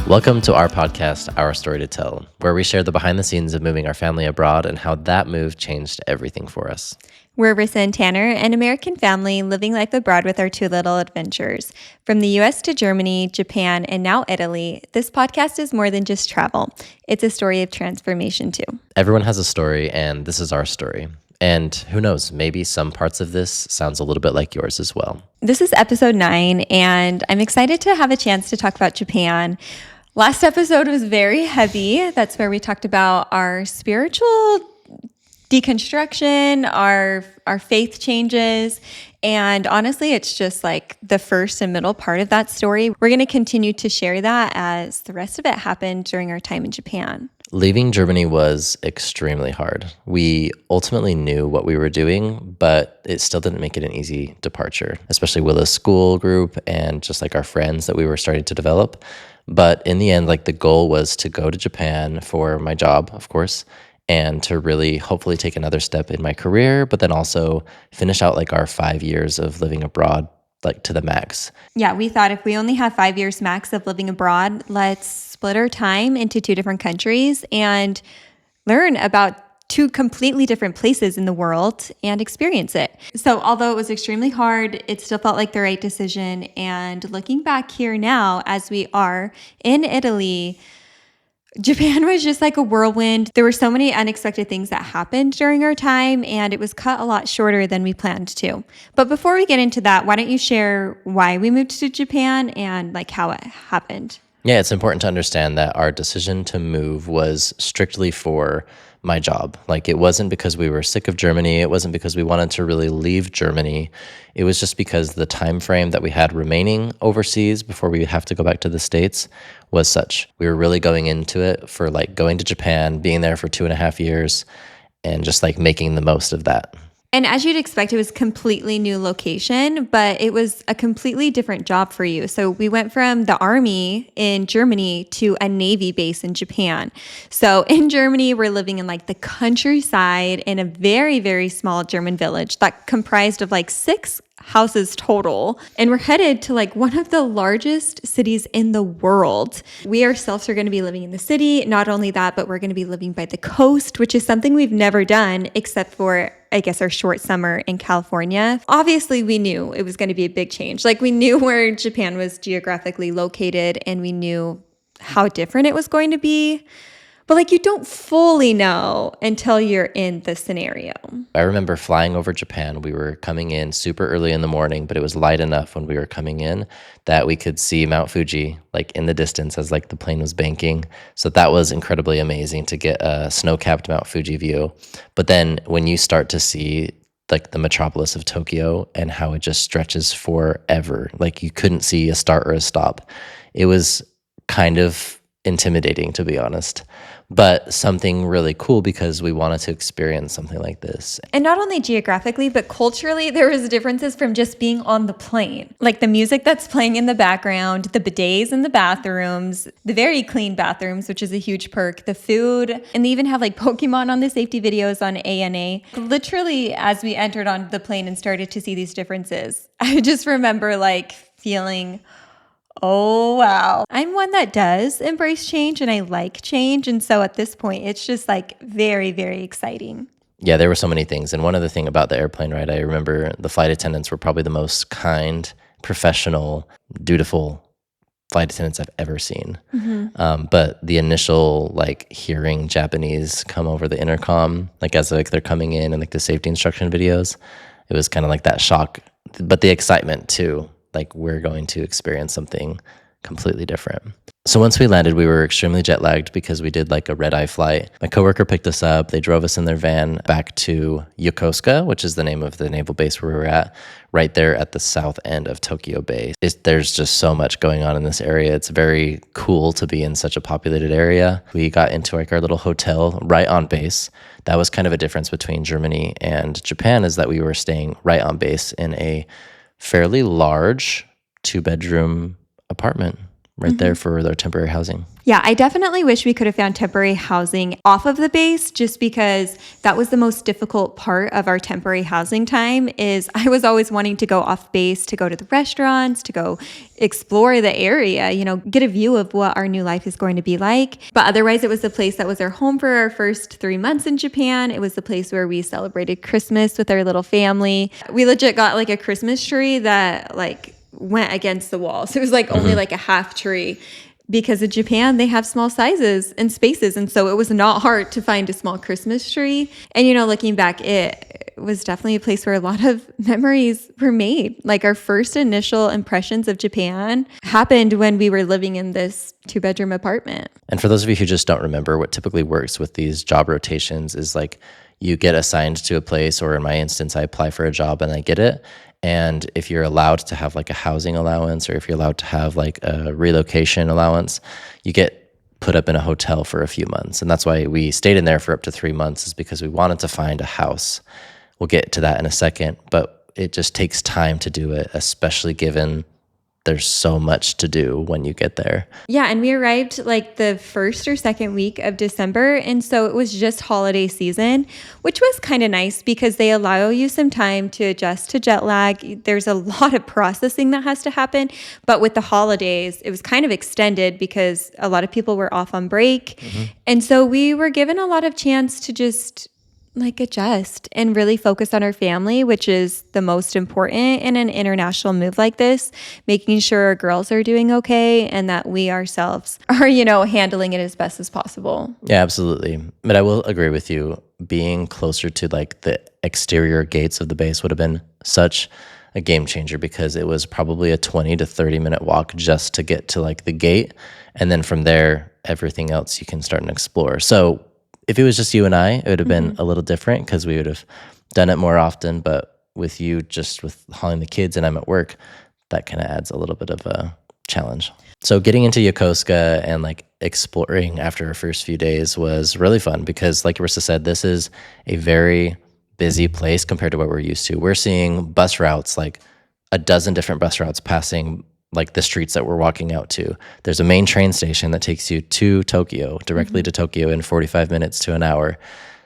Welcome to our podcast, Our Story to Tell, where we share the behind the scenes of moving our family abroad and how that move changed everything for us. We're Rissa and Tanner, an American family living life abroad with our two little adventures. From the US to Germany, Japan, and now Italy, this podcast is more than just travel. It's a story of transformation too. Everyone has a story, and this is our story. And who knows, maybe some parts of this sounds a little bit like yours as well. This is episode 9, and I'm excited to have a chance to talk about Japan. Last episode was very heavy. That's where we talked about our spiritual deconstruction, our faith changes, and honestly, it's just like the first and middle part of that story. We're going to continue to share that as the rest of it happened during our time in Japan. Leaving Germany was extremely hard. We ultimately knew what we were doing, but it still didn't make it an easy departure, especially with a school group and just like our friends that we were starting to develop. But in the end, like the goal was to go to Japan for my job, of course, and to really hopefully take another step in my career, but then also finish out like our 5 years of living abroad, like to the max. Yeah, we thought if we only have 5 years max of living abroad, let's split our time into 2 different countries and learn about 2 completely different places in the world and experience it. So although it was extremely hard, it still felt like the right decision. And looking back here now, as we are in Italy, Japan was just like a whirlwind. There were so many unexpected things that happened during our time, and it was cut a lot shorter than we planned to. But before we get into that, why don't you share why we moved to Japan and like how it happened? Yeah, it's important to understand that our decision to move was strictly for my job. Like it wasn't because we were sick of Germany. It wasn't because we wanted to really leave Germany. It was just because the time frame that we had remaining overseas before we have to go back to the States was such. We were really going into it for like going to Japan, being there for 2.5 years, and just like making the most of that. And as you'd expect, it was completely new location, but it was a completely different job for you. So we went from the army in Germany to a Navy base in Japan. So in Germany, we're living in like the countryside in a very, very small German village that comprised of like 6 houses total. And we're headed to like one of the largest cities in the world. We ourselves are going to be living in the city. Not only that, but we're going to be living by the coast, which is something we've never done except for, I guess, our short summer in California. Obviously, we knew it was going to be a big change. Like we knew where Japan was geographically located and we knew how different it was going to be. But like you don't fully know until you're in the scenario. I remember flying over Japan. We were coming in super early in the morning, but it was light enough when we were coming in that we could see Mount Fuji like in the distance as like the plane was banking. So that was incredibly amazing to get a snow-capped Mount Fuji view. But then when you start to see like the metropolis of Tokyo and how it just stretches forever, like you couldn't see a start or a stop. It was kind of intimidating, to be honest, but something really cool because we wanted to experience something like this. And not only geographically, but culturally, there was differences from just being on the plane. Like the music that's playing in the background, the bidets in the bathrooms, the very clean bathrooms, which is a huge perk, the food, and they even have like Pokemon on the safety videos on ANA. Literally, as we entered on the plane and started to see these differences, I just remember like feeling, oh, wow. I'm one that does embrace change and I like change. And so at this point, it's just like very, very exciting. Yeah, there were so many things. And one other thing about the airplane ride, I remember the flight attendants were probably the most kind, professional, dutiful flight attendants I've ever seen. Mm-hmm. But the initial like hearing Japanese come over the intercom, like as like they're coming in and like the safety instruction videos, it was kind of like that shock, but the excitement too. Like we're going to experience something completely different. So once we landed, we were extremely jet lagged because we did like a red-eye flight. My coworker picked us up. They drove us in their van back to Yokosuka, which is the name of the naval base where we were at, right there at the south end of Tokyo Bay. There's just so much going on in this area. It's very cool to be in such a populated area. We got into like our little hotel right on base. That was kind of a difference between Germany and Japan, is that we were staying right on base in a fairly large 2-bedroom apartment right there for their temporary housing. Yeah, I definitely wish we could have found temporary housing off of the base, just because that was the most difficult part of our temporary housing time. Is I was always wanting to go off base, to go to the restaurants, to go explore the area, get a view of what our new life is going to be like. But otherwise, it was the place that was our home for our first 3 months in Japan. It was the place where we celebrated Christmas with our little family. We legit got like a Christmas tree that like went against the wall. So it was like only like a half tree. Because in Japan, they have small sizes and spaces. And so it was not hard to find a small Christmas tree. And, looking back, it was definitely a place where a lot of memories were made. Like our first initial impressions of Japan happened when we were living in this 2-bedroom apartment. And for those of you who just don't remember, what typically works with these job rotations is like you get assigned to a place, or in my instance, I apply for a job and I get it. And if you're allowed to have like a housing allowance, or if you're allowed to have like a relocation allowance, you get put up in a hotel for a few months. And that's why we stayed in there for up to 3 months, is because we wanted to find a house. We'll get to that in a second, but it just takes time to do it, especially given there's so much to do when you get there. Yeah, and we arrived like the first or second week of December. And so it was just holiday season, which was kind of nice because they allow you some time to adjust to jet lag. There's a lot of processing that has to happen. But with the holidays, it was kind of extended because a lot of people were off on break. And so we were given a lot of chance to just like adjust and really focus on our family, which is the most important in an international move like this, making sure our girls are doing okay and that we ourselves are, handling it as best as possible. Yeah, absolutely. But I will agree with you. Being closer to like the exterior gates of the base would have been such a game changer, because it was probably a 20 to 30 minute walk just to get to like the gate. And then from there, everything else you can start and explore. So if it was just you and I, it would have been a little different because we would have done it more often. But with you, just with hauling the kids and I'm at work, that kind of adds a little bit of a challenge. So getting into Yokosuka and like exploring after our first few days was really fun because, like Arissa said, this is a very busy place compared to what we're used to. We're seeing bus routes, like a dozen different bus routes passing like the streets that we're walking out to. There's a main train station that takes you to Tokyo, directly to Tokyo in 45 minutes to an hour.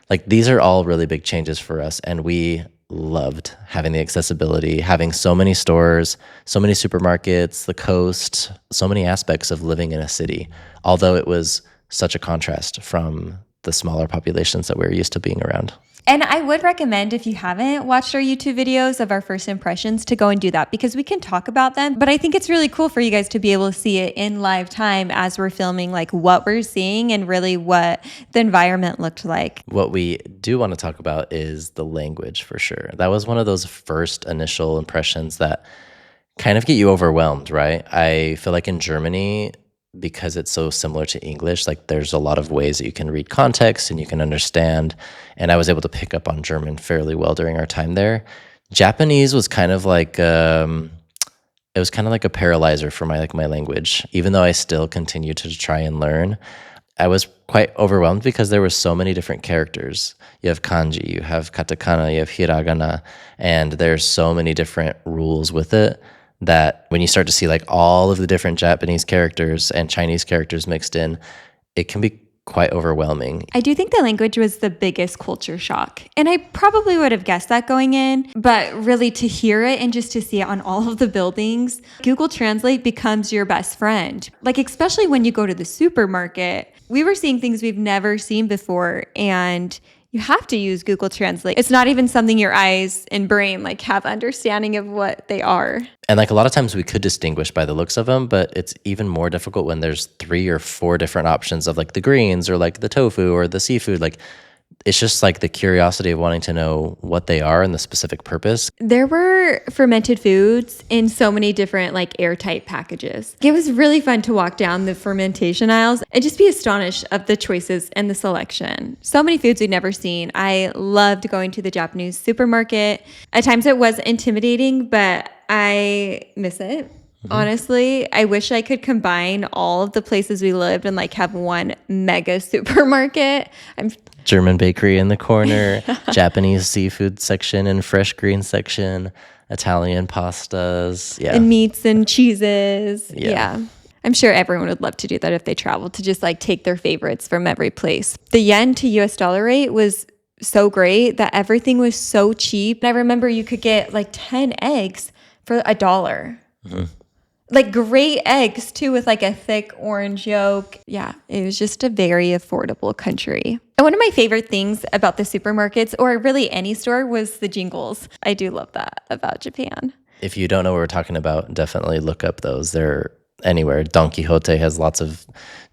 Like these are all really big changes for us. And we loved having the accessibility, having so many stores, so many supermarkets, the coast, so many aspects of living in a city. Although it was such a contrast from the smaller populations that we're used to being around. And I would recommend, if you haven't watched our YouTube videos of our first impressions, to go and do that because we can talk about them. But I think it's really cool for you guys to be able to see it in live time as we're filming, like what we're seeing and really what the environment looked like. What we do want to talk about is the language for sure. That was one of those first initial impressions that kind of get you overwhelmed, right? I feel like in Germany, because it's so similar to English, like there's a lot of ways that you can read context and you can understand. And I was able to pick up on German fairly well during our time there. Japanese was kind of like it was kind of like a paralyzer for my language. Even though I still continue to try and learn, I was quite overwhelmed because there were so many different characters. You have kanji, you have katakana, you have hiragana, and there's so many different rules with it that when you start to see like all of the different Japanese characters and Chinese characters mixed in, it can be quite overwhelming. I do think the language was the biggest culture shock. And I probably would have guessed that going in, but really to hear it and just to see it on all of the buildings, Google Translate becomes your best friend. Like, especially when you go to the supermarket, we were seeing things we've never seen before, and you have to use Google Translate. It's not even something your eyes and brain like have understanding of what they are. And like a lot of times we could distinguish by the looks of them, but it's even more difficult when there's 3 or 4 different options of like the greens or like the tofu or the seafood. Like it's just like the curiosity of wanting to know what they are and the specific purpose. There were fermented foods in so many different like airtight packages. It was really fun to walk down the fermentation aisles and just be astonished of the choices and the selection. So many foods we'd never seen. I loved going to the Japanese supermarket. At times it was intimidating, but I miss it. Honestly, I wish I could combine all of the places we lived and like have one mega supermarket. German bakery in the corner, Japanese seafood section and fresh green section, Italian pastas, and meats and cheeses. Yeah. I'm sure everyone would love to do that if they traveled, to just like take their favorites from every place. The yen to US dollar rate was so great that everything was so cheap. And I remember you could get like 10 eggs for $1. Like great eggs too, with like a thick orange yolk. Yeah, it was just a very affordable country. And one of my favorite things about the supermarkets, or really any store, was the jingles. I do love that about Japan. If you don't know what we're talking about, definitely look up those. They're anywhere. Don Quixote has lots of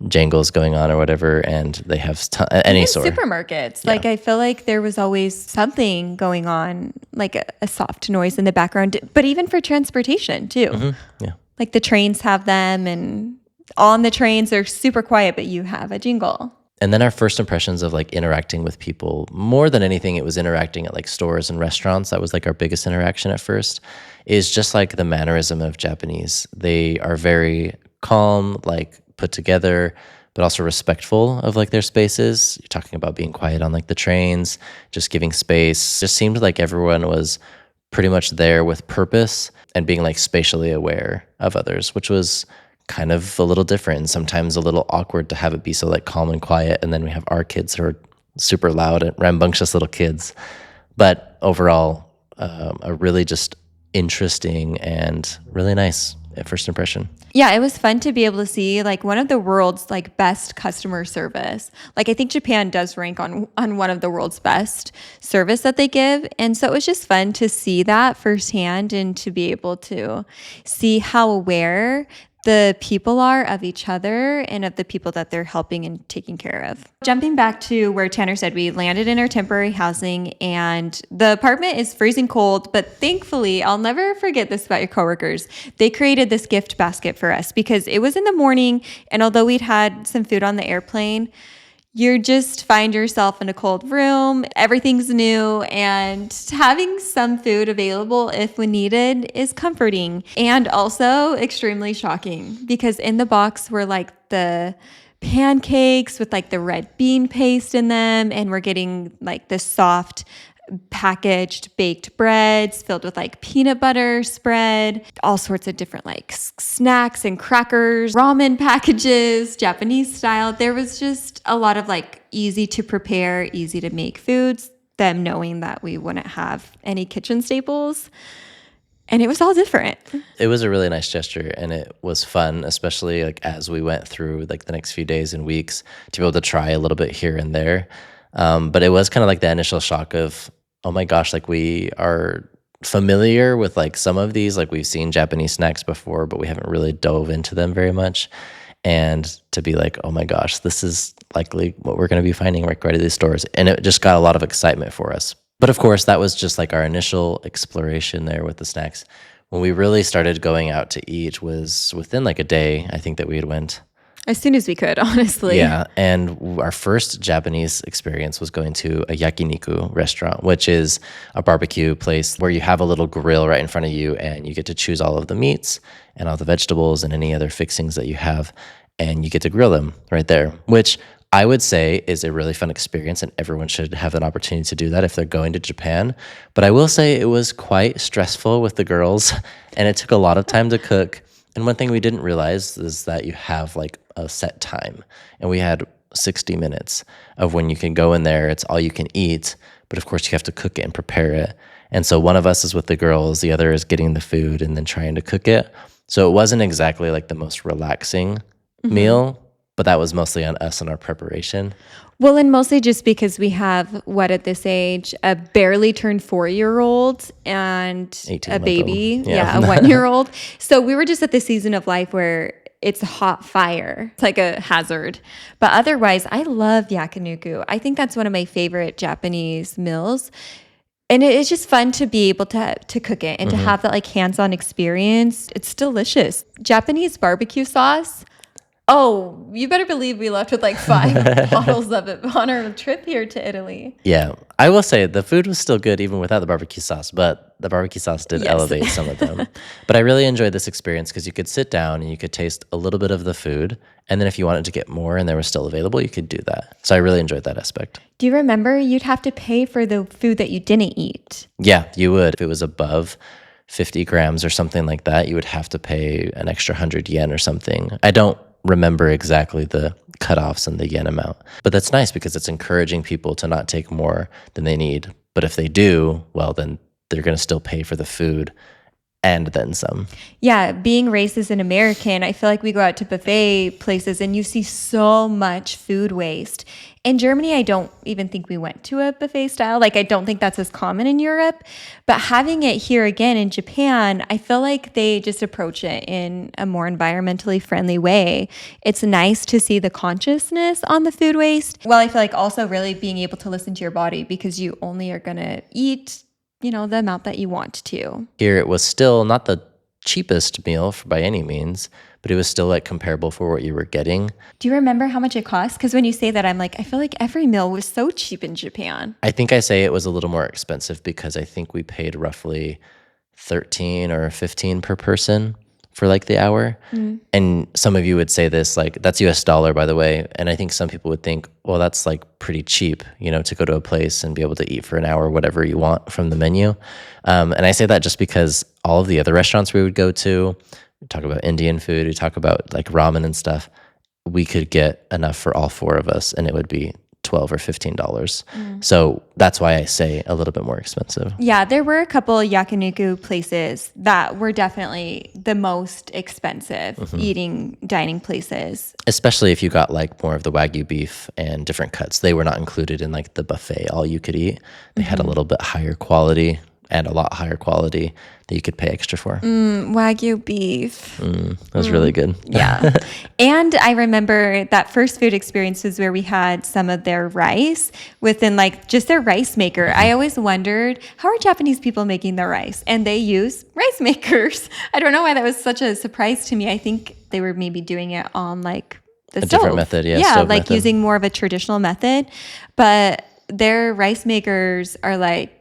jingles going on or whatever, and they have any Even store. Supermarkets. Yeah. Like I feel like there was always something going on, like a soft noise in the background, but even for transportation too. Yeah. Like the trains have them, and on the trains they're super quiet, but you have a jingle. And then our first impressions of like interacting with people, more than anything, it was interacting at like stores and restaurants. That was like our biggest interaction at first, is just like the mannerism of Japanese. They are very calm, like put together, but also respectful of like their spaces. You're talking about being quiet on like the trains, just giving space. Just seemed like everyone was pretty much there with purpose and being like spatially aware of others, which was kind of a little different and sometimes a little awkward to have it be so like calm and quiet. And then we have our kids who are super loud and rambunctious little kids. But overall, a really just interesting and really nice first impression. Yeah, it was fun to be able to see like one of the world's like best customer service. Like I think Japan does rank on one of the world's best service that they give. And so it was just fun to see that firsthand and to be able to see how aware the people are of each other and of the people that they're helping and taking care of. Jumping back to where Tanner said, we landed in our temporary housing and the apartment is freezing cold, but thankfully, I'll never forget this about your coworkers. They created this gift basket for us because it was in the morning, and although we'd had some food on the airplane, you just find yourself in a cold room, everything's new, and having some food available if we needed is comforting and also extremely shocking because in the box were like the pancakes with like the red bean paste in them, and we're getting like the soft packaged baked breads filled with like peanut butter spread, all sorts of different like snacks and crackers, ramen packages, Japanese style. There was just a lot of like easy to prepare, easy to make foods, them knowing that we wouldn't have any kitchen staples. And it was all different. It was a really nice gesture, and it was fun, especially like as we went through like the next few days and weeks to be able to try a little bit here and there. But it was kind of like the initial shock of, oh my gosh, like we are familiar with like some of these, like we've seen Japanese snacks before, but we haven't really dove into them very much. And to be like, oh my gosh, this is likely what we're going to be finding right at these stores. And it just got a lot of excitement for us. But of course, that was just like our initial exploration there with the snacks. When we really started going out to eat was within like a day, I think, that we had went. As soon as we could, honestly. Yeah, and our first Japanese experience was going to a yakiniku restaurant, which is a barbecue place where you have a little grill right in front of you and you get to choose all of the meats and all the vegetables and any other fixings that you have, and you get to grill them right there, which I would say is a really fun experience, and everyone should have an opportunity to do that if they're going to Japan. But I will say it was quite stressful with the girls, and it took a lot of time to cook. And one thing we didn't realize is that you have like a set time, and we had 60 minutes of when you can go in there. It's all you can eat, but of course you have to cook it and prepare it. And so one of us is with the girls, the other is getting the food and then trying to cook it. So it wasn't exactly like the most relaxing meal, but that was mostly on us and our preparation. Well, and mostly just because we have, what at this age, a barely turned 4-year-old and a baby, a 1-year-old. So we were just at the season of life where it's a hot fire. It's like a hazard. But otherwise, I love yakiniku. I think that's one of my favorite Japanese meals. And it's just fun to be able to cook it and to have that like hands-on experience. It's delicious. Japanese barbecue sauce. Oh, you better believe we left with like 5 bottles of it on our trip here to Italy. Yeah, I will say the food was still good even without the barbecue sauce, but the barbecue sauce did elevate some of them. But I really enjoyed this experience because you could sit down and you could taste a little bit of the food. And then if you wanted to get more and they were still available, you could do that. So I really enjoyed that aspect. Do you remember you'd have to pay for the food that you didn't eat? Yeah, you would. If it was above 50 grams or something like that, you would have to pay an extra 100 yen or something. I don't remember exactly the cutoffs and the yen amount, but that's nice because it's encouraging people to not take more than they need. But if they do, well, then they're going to still pay for the food and then some. Yeah, being raised as an American, I feel like we go out to buffet places and you see so much food waste. In Germany, I don't even think we went to a buffet style. Like, I don't think that's as common in Europe. But having it here again in Japan, I feel like they just approach it in a more environmentally friendly way. It's nice to see the consciousness on the food waste. Well, I feel like also really being able to listen to your body because you only are going to eat the amount that you want to. Here, it was still not the cheapest meal by any means, but it was still like comparable for what you were getting. Do you remember how much it cost? Because when you say that, I'm like, I feel like every meal was so cheap in Japan. I think I say it was a little more expensive because I think we paid roughly 13 or 15 per person for like the hour. And some of you would say this, like, that's US dollar, by the way. And I think some people would think, well, that's like pretty cheap, to go to a place and be able to eat for an hour, whatever you want from the menu. And I say that just because all of the other restaurants we would go to, we talk about Indian food, we talk about like ramen and stuff, we could get enough for all four of us and it would be $12 or $15. So that's why I say a little bit more expensive. Yeah, there were a couple yakiniku places that were definitely the most expensive dining places. Especially if you got like more of the Wagyu beef and different cuts. They were not included in like the buffet, all you could eat. They had a little bit higher quality and a lot higher quality that you could pay extra for. Wagyu beef. That was really good. Yeah. And I remember that first food experience was where we had some of their rice within like just their rice maker. I always wondered, how are Japanese people making their rice? And they use rice makers. I don't know why that was such a surprise to me. I think they were maybe doing it on like the stove. Different method, yeah. Yeah, stove like method. using more of a traditional method. But their rice makers are like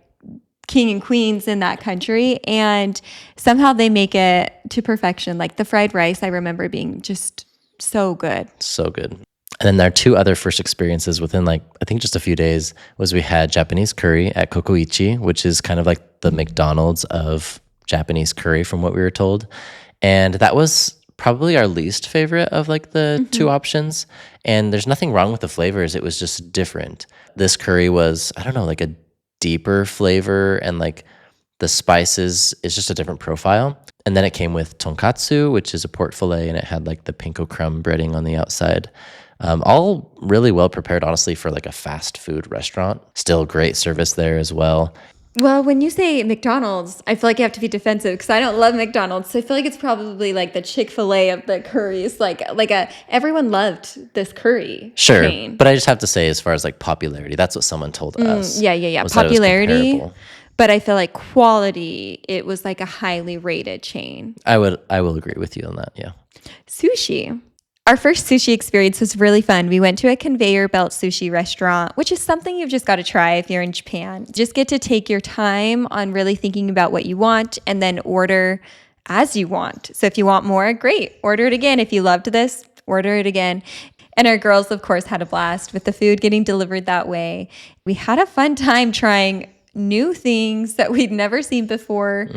king and queens in that country, and somehow they make it to perfection. Like the fried rice, I remember being just so good. So good. And then our two other first experiences within like, I think just a few days was we had Japanese curry at Kokoichi, which is kind of like the McDonald's of Japanese curry from what we were told. And that was probably our least favorite of like the two options. And there's nothing wrong with the flavors. It was just different. This curry was, I don't know, like a deeper flavor, and like the spices is just a different profile. And then it came with tonkatsu, which is a pork fillet, and it had like the panko crumb breading on the outside. All really well prepared, honestly, for like a fast food restaurant. Still great service there as well. Well, when you say McDonald's, I feel like you have to be defensive because I don't love McDonald's. So I feel like it's probably like the Chick-fil-A of the curries. Everyone loved this curry Sure, chain. but I just have to say, as far as like popularity, that's what someone told us. Yeah. was that it was Popularity. comparable. But I feel like quality, it was like a highly rated chain. I will agree with you on that. Yeah. Sushi. Our first sushi experience was really fun. We went to a conveyor belt sushi restaurant, which is something you've just got to try if you're in Japan. Just get to take your time on really thinking about what you want and then order as you want. So if you want more, great. Order it again. If you loved this, order it again. And our girls, of course, had a blast with the food getting delivered that way. We had a fun time trying new things that we'd never seen before.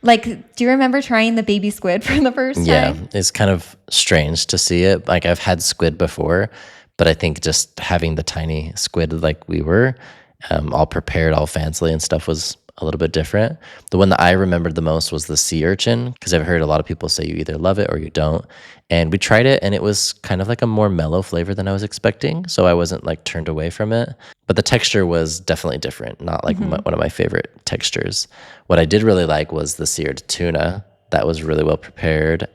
Like, do you remember trying the baby squid for the first time? Yeah, it's kind of strange to see it. Like, I've had squid before, but I think just having the tiny squid like we were, all prepared, all fancily and stuff, was a little bit different. The one that I remembered the most was the sea urchin, because I've heard a lot of people say you either love it or you don't. And we tried it, and it was kind of like a more mellow flavor than I was expecting, so I wasn't like turned away from it. But the texture was definitely different, not like one of my favorite textures. What I did really like was the seared tuna. That was really well prepared.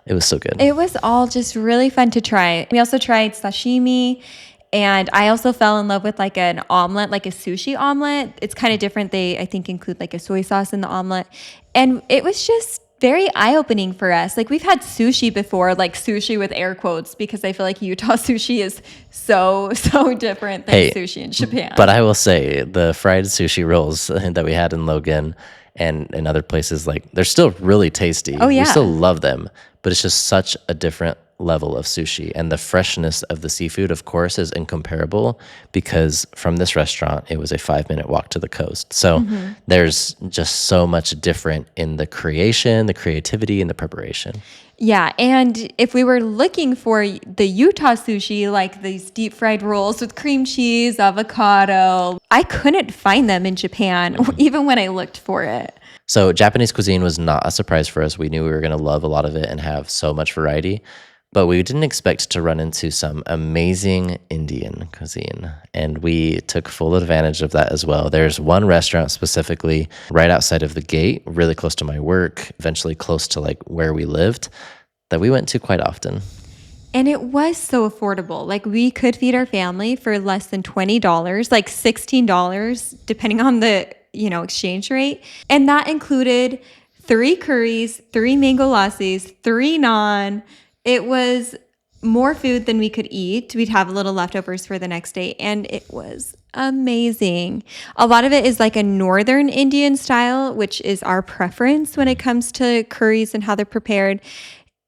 It was so good. It was all just really fun to try. We also tried sashimi, and I also fell in love with like an omelet, like a sushi omelet. It's kind of different. They, I think, include like a soy sauce in the omelet. And it was just very eye-opening for us. Like, we've had sushi before, like sushi with air quotes, because I feel like Utah sushi is so different than sushi in Japan. But I will say the fried sushi rolls that we had in Logan and in other places, like, they're still really tasty. Oh, yeah. We still love them, but it's just such a different level of sushi. And the freshness of the seafood, of course, is incomparable because from this restaurant, it was a 5-minute walk to the coast. So there's just so much different in the creation, the creativity, and the preparation. Yeah, and if we were looking for the Utah sushi, like these deep fried rolls with cream cheese, avocado, I couldn't find them in Japan, even when I looked for it. So Japanese cuisine was not a surprise for us. We knew we were going to love a lot of it and have so much variety, but we didn't expect to run into some amazing Indian cuisine. And we took full advantage of that as well. There's one restaurant specifically right outside of the gate, really close to my work, eventually close to like where we lived, that we went to quite often. And it was so affordable. Like we could feed our family for less than $20, like $16, depending on the, exchange rate. And that included 3 curries, 3 mango lassis, 3 naan. It was more food than we could eat. We'd have a little leftovers for the next day. And it was amazing. A lot of it is like a northern Indian style, which is our preference when it comes to curries and how they're prepared.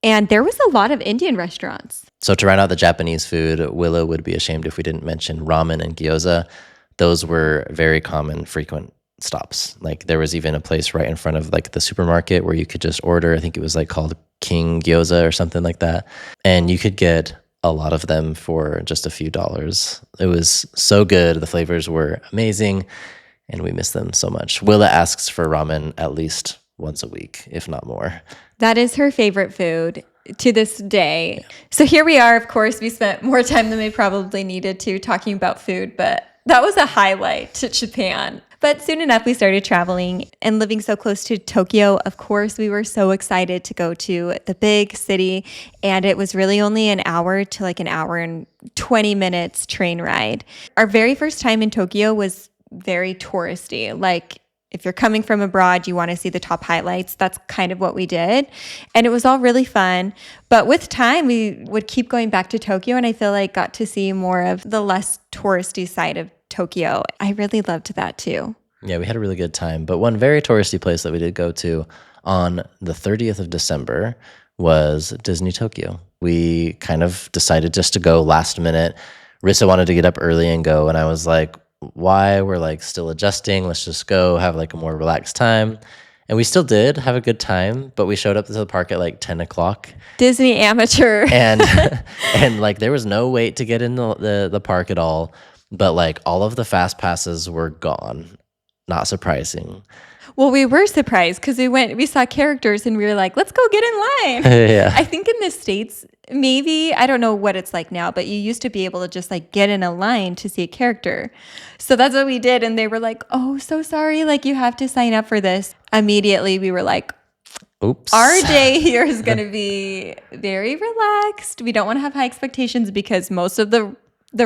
And there was a lot of Indian restaurants. So to round out the Japanese food, Willow would be ashamed if we didn't mention ramen and gyoza. Those were very common, frequent stops. Like there was even a place right in front of like the supermarket where you could just order. I think it was like called King Gyoza or something like that. And you could get a lot of them for just a few dollars. It was so good. The flavors were amazing and we miss them so much. Willa asks for ramen at least once a week, if not more. That is her favorite food to this day. Yeah. So here we are. Of course, we spent more time than we probably needed to talking about food, but that was a highlight to Japan. But soon enough, we started traveling and living so close to Tokyo. Of course, we were so excited to go to the big city. And it was really only an hour to like an hour and 20 minutes train ride. Our very first time in Tokyo was very touristy. Like if you're coming from abroad, you want to see the top highlights. That's kind of what we did. And it was all really fun. But with time, we would keep going back to Tokyo. And I feel like got to see more of the less touristy side of Tokyo. I really loved that too. Yeah, we had a really good time. But one very touristy place that we did go to on the 30th of December was Disney Tokyo. We kind of decided just to go last minute. Rissa wanted to get up early and go. And I was like, why? We're like still adjusting. Let's just go have like a more relaxed time. And we still did have a good time, but we showed up to the park at like 10 o'clock. Disney amateur. and like there was no wait to get in the park at all. But like all of the fast passes were gone. Not surprising. Well, we were surprised because we saw characters and we were like, let's go get in line. Yeah. I think in the States, maybe, I don't know what it's like now, but you used to be able to just like get in a line to see a character. So that's what we did. And they were like, oh, so sorry. Like you have to sign up for this. Immediately we were like, oops. Our day here is going to be very relaxed. We don't want to have high expectations because most of the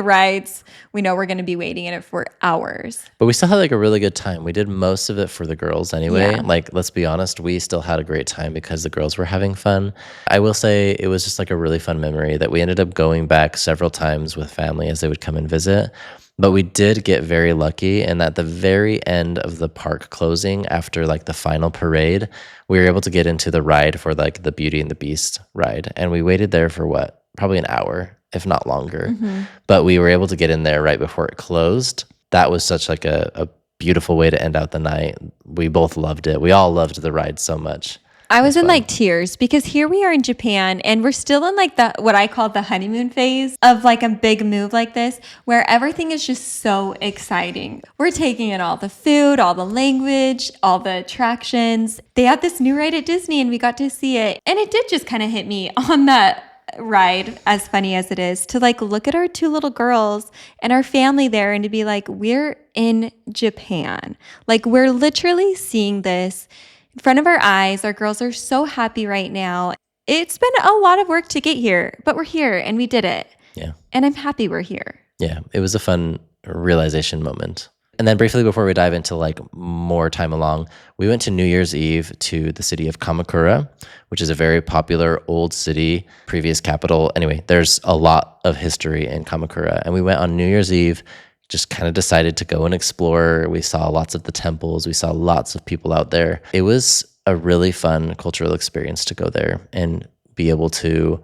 rides, we know we're going to be waiting in it for hours. But we still had like a really good time. We did most of it for the girls anyway. Yeah. Like, let's be honest, we still had a great time because the girls were having fun. I will say it was just like a really fun memory that we ended up going back several times with family as they would come and visit. But we did get very lucky and at the very end of the park closing, after like the final parade, we were able to get into the ride for like the Beauty and the Beast ride. And we waited there for what? Probably an hour, if not longer. Mm-hmm. But we were able to get in there right before it closed. That was such like a beautiful way to end out the night. We both loved it. We all loved the ride so much. I was in like tears because here we are in Japan and we're still in like what I call the honeymoon phase of like a big move like this where everything is just so exciting. We're taking in all the food, all the language, all the attractions. They had this new ride at Disney and we got to see it. And it did just kind of hit me on that ride, as funny as it is, to like look at our 2 little girls and our family there and to be like, we're in Japan. Like we're literally seeing this in front of our eyes. Our girls are so happy right now. It's been a lot of work to get here, but we're here and we did it. Yeah. And I'm happy we're here. Yeah. It was a fun realization moment. And then briefly before we dive into like more time along, we went to New Year's Eve to the city of Kamakura, which is a very popular old city, previous capital. Anyway, there's a lot of history in Kamakura. And we went on New Year's Eve, just kind of decided to go and explore. We saw lots of the temples. We saw lots of people out there. It was a really fun cultural experience to go there and be able to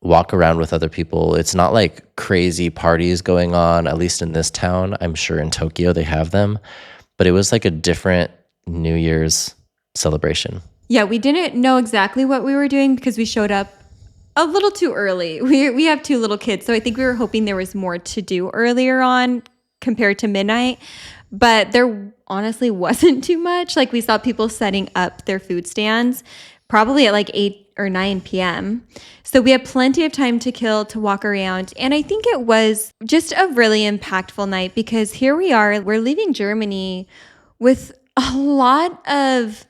walk around with other people. It's not like crazy parties going on, at least in this town. I'm sure in Tokyo they have them, but it was like a different New Year's celebration. Yeah, we didn't know exactly what we were doing because we showed up a little too early. We have 2 little kids, so I think we were hoping there was more to do earlier on compared to midnight. But there honestly wasn't too much. Like we saw people setting up their food stands probably at like 8 or 9 p.m. So we had plenty of time to kill to walk around. And I think it was just a really impactful night because here we are, we're leaving Germany with a lot of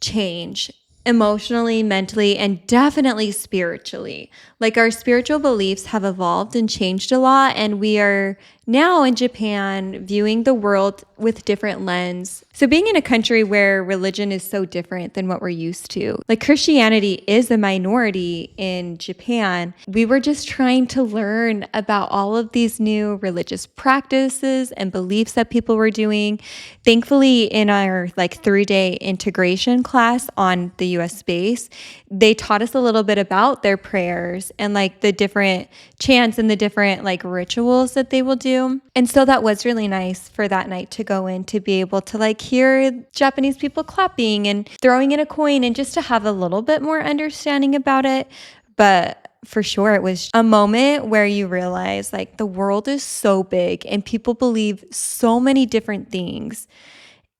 change emotionally, mentally, and definitely spiritually. Like our spiritual beliefs have evolved and changed a lot, and we are now in Japan viewing the world with different lens. So being in a country where religion is so different than what we're used to, like Christianity is a minority in Japan, we were just trying to learn about all of these new religious practices and beliefs that people were doing. Thankfully, in our like 3-day integration class on the US base, they taught us a little bit about their prayers and like the different chants and the different like rituals that they will do. And so that was really nice for that night to go in, to be able to like hear Japanese people clapping and throwing in a coin and just to have a little bit more understanding about it. But for sure, it was a moment where you realize like the world is so big and people believe so many different things.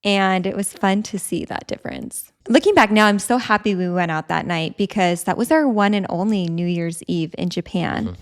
And it was fun to see that difference. Looking back now, I'm so happy we went out that night because that was our one and only New Year's Eve in Japan. Mm-hmm.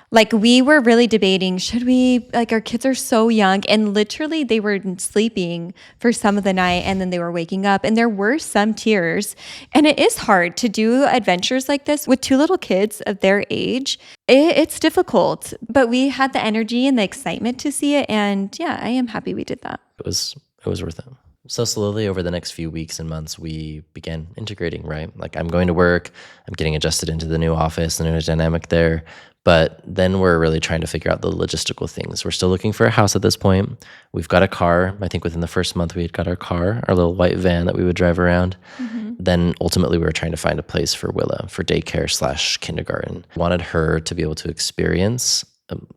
Like we were really debating, should we, like our kids are so young, and literally they were sleeping for some of the night and then they were waking up and there were some tears. And it is hard to do adventures like this with 2 little kids of their age. It's difficult, but we had the energy and the excitement to see it. And yeah, I am happy we did that. It was worth it. So slowly over the next few weeks and months, we began integrating, right? Like I'm going to work, I'm getting adjusted into the new office, the new dynamic there. But then we're really trying to figure out the logistical things. We're still looking for a house at this point. We've got a car. I think within the first month we had got our car, our little white van that we would drive around. Mm-hmm. Then ultimately we were trying to find a place for Willa for daycare / kindergarten. Wanted her to be able to experience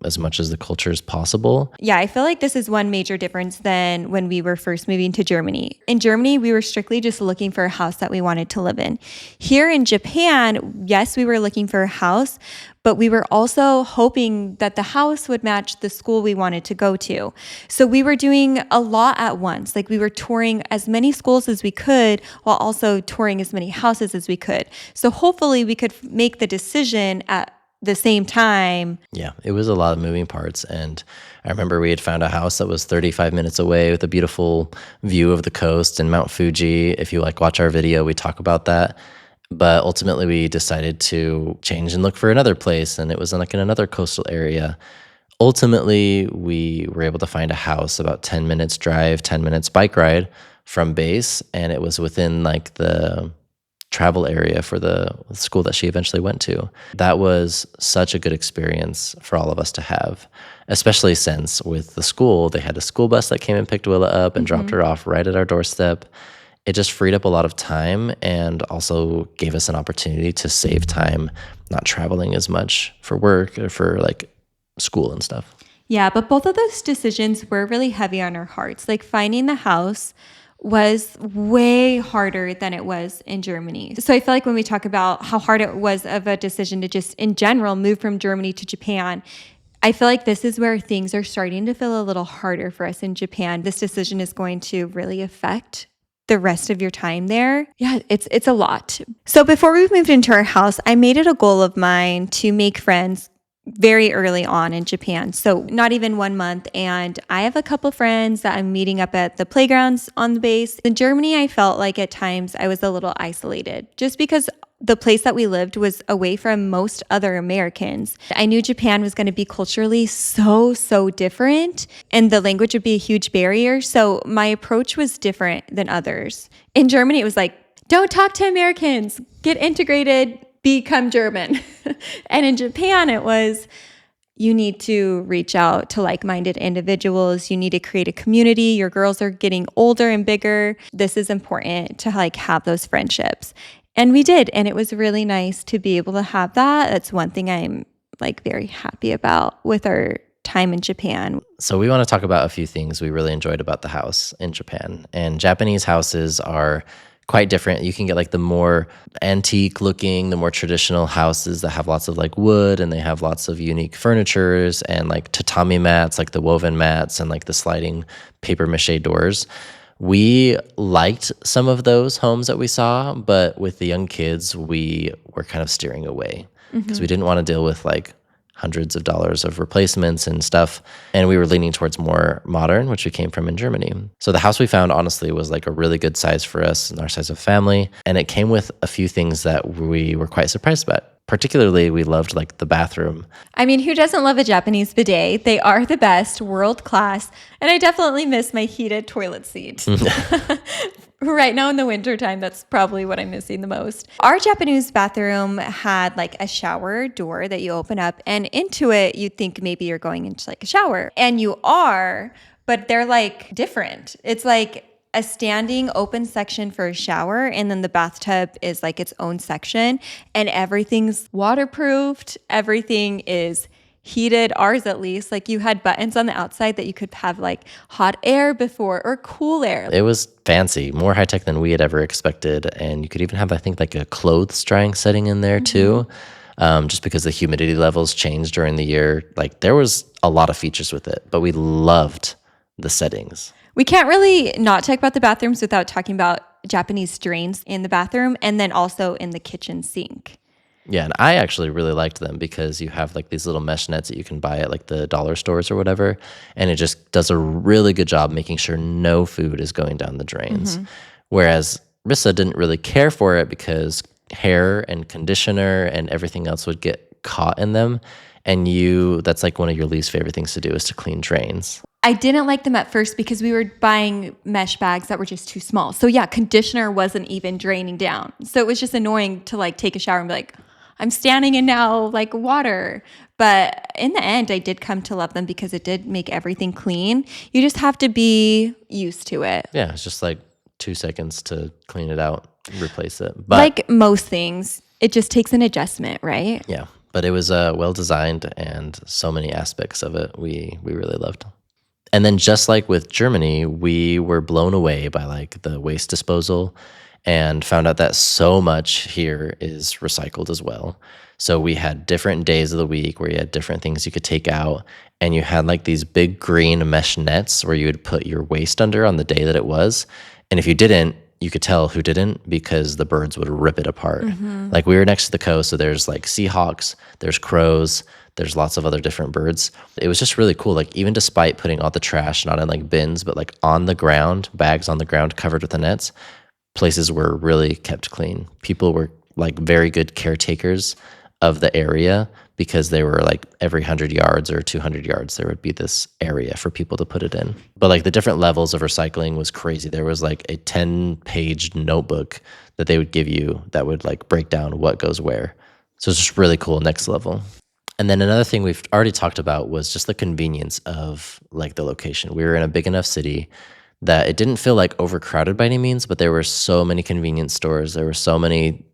as much as the culture as possible. Yeah, I feel like this is one major difference than when we were first moving to Germany. In Germany, we were strictly just looking for a house that we wanted to live in. Here in Japan, yes, we were looking for a house, but we were also hoping that the house would match the school we wanted to go to. So we were doing a lot at once. Like we were touring as many schools as we could while also touring as many houses as we could. So hopefully we could make the decision at the same time. Yeah, it was a lot of moving parts. And I remember we had found a house that was 35 minutes away with a beautiful view of the coast and Mount Fuji. If you like watch our video, we talk about that. But ultimately we decided to change and look for another place. And it was like in another coastal area. Ultimately, we were able to find a house about 10 minutes drive, 10 minutes bike ride from base. And it was within like the travel area for the school that she eventually went to. That was such a good experience for all of us to have, especially since with the school, they had a school bus that came and picked Willa up and dropped her off right at our doorstep. It just freed up a lot of time and also gave us an opportunity to save time not traveling as much for work or for like school and stuff. Yeah, but both of those decisions were really heavy on our hearts. Like finding the house was way harder than it was in Germany. So I feel like when we talk about how hard it was of a decision to just in general move from Germany to Japan, I feel like this is where things are starting to feel a little harder for us in Japan. This decision is going to really affect the rest of your time there. Yeah, it's a lot. So before we moved into our house, I made it a goal of mine to make friends very early on in Japan. So not even 1 month. And I have a couple friends that I'm meeting up at the playgrounds on the base. In Germany, I felt like at times I was a little isolated just because the place that we lived was away from most other Americans. I knew Japan was going to be culturally so different and the language would be a huge barrier. So my approach was different than others. In Germany, it was like, don't talk to Americans, get integrated, become German. And in Japan, it was, you need to reach out to like-minded individuals. You need to create a community. Your girls are getting older and bigger. This is important to like have those friendships. And we did. And it was really nice to be able to have that. That's one thing I'm like very happy about with our time in Japan. So we want to talk about a few things we really enjoyed about the house in Japan. And Japanese houses are quite different. You can get like the more antique looking, the more traditional houses that have lots of like wood, and they have lots of unique furnitures and like tatami mats, like the woven mats, and like the sliding paper mache doors. We liked some of those homes that we saw, but with the young kids, we were kind of steering away because we didn't want to deal with like hundreds of dollars of replacements and stuff. And we were leaning towards more modern, which we came from in Germany. So the house we found, honestly, was like a really good size for us and our size of family. And it came with a few things that we were quite surprised about. Particularly, we loved like the bathroom. I mean, who doesn't love a Japanese bidet? They are the best, world class. And I definitely miss my heated toilet seat. Right now in the wintertime, that's probably what I'm missing the most. Our Japanese bathroom had like a shower door that you open up, and into it, you'd think maybe you're going into like a shower. And you are, but they're like different. It's like a standing open section for a shower, and then the bathtub is like its own section, and everything's waterproofed. Everything is heated, ours at least. Like you had buttons on the outside that you could have like hot air before or cool air. It was fancy, more high tech than we had ever expected. And you could even have, I think, like a clothes drying setting in there too. Just because the humidity levels changed during the year. Like there was a lot of features with it, but we loved the settings. We can't really not talk about the bathrooms without talking about Japanese drains in the bathroom and then also in the kitchen sink. Yeah, and I actually really liked them because you have like these little mesh nets that you can buy at like the dollar stores or whatever, and it just does a really good job making sure no food is going down the drains. Whereas Rissa didn't really care for it because hair and conditioner and everything else would get caught in them, and that's like one of your least favorite things to do is to clean drains. I didn't like them at first because we were buying mesh bags that were just too small. So yeah, conditioner wasn't even draining down. So it was just annoying to like take a shower and be like, I'm standing in now like water. But in the end, I did come to love them because it did make everything clean. You just have to be used to it. Yeah, it's just like 2 seconds to clean it out, replace it. But like most things, it just takes an adjustment, right? yeah, but it was well designed, and so many aspects of it we really loved. And then just like with Germany, we were blown away by like the waste disposal and found out that so much here is recycled as well. So we had different days of the week where you had different things you could take out, and you had like these big green mesh nets where you would put your waste under on the day that it was. And if you didn't, you could tell who didn't because the birds would rip it apart. Like we were next to the coast, so there's like seahawks, there's crows, there's lots of other different birds. It was just really cool. Like even despite putting all the trash not in like bins, but like on the ground, bags on the ground covered with the nets, places were really kept clean. People were like very good caretakers of the area because they were like every 100 yards or 200 yards, there would be this area for people to put it in. But like the different levels of recycling was crazy. There was like a 10-page notebook that they would give you that would like break down what goes where. So it's just really cool, next level. And then another thing we've already talked about was just the convenience of like the location. We were in a big enough city that it didn't feel like overcrowded by any means, but there were so many convenience stores. There were so many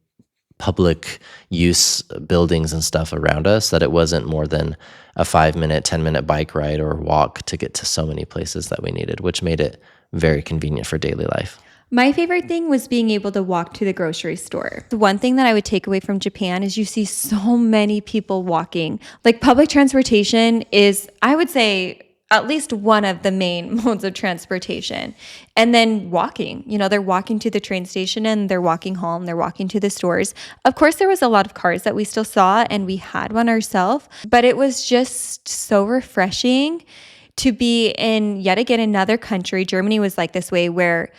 public use buildings and stuff around us that it wasn't more than a 5-minute, 10-minute bike ride or walk to get to so many places that we needed, which made it very convenient for daily life. My favorite thing was being able to walk to the grocery store. The one thing that I would take away from Japan is you see so many people walking. Like public transportation is, I would say, at least one of the main modes of transportation. And then walking, they're walking to the train station and they're walking home, they're walking to the stores. Of course, there was a lot of cars that we still saw and we had one ourselves, but it was just so refreshing to be in yet again another country. Germany was like this way where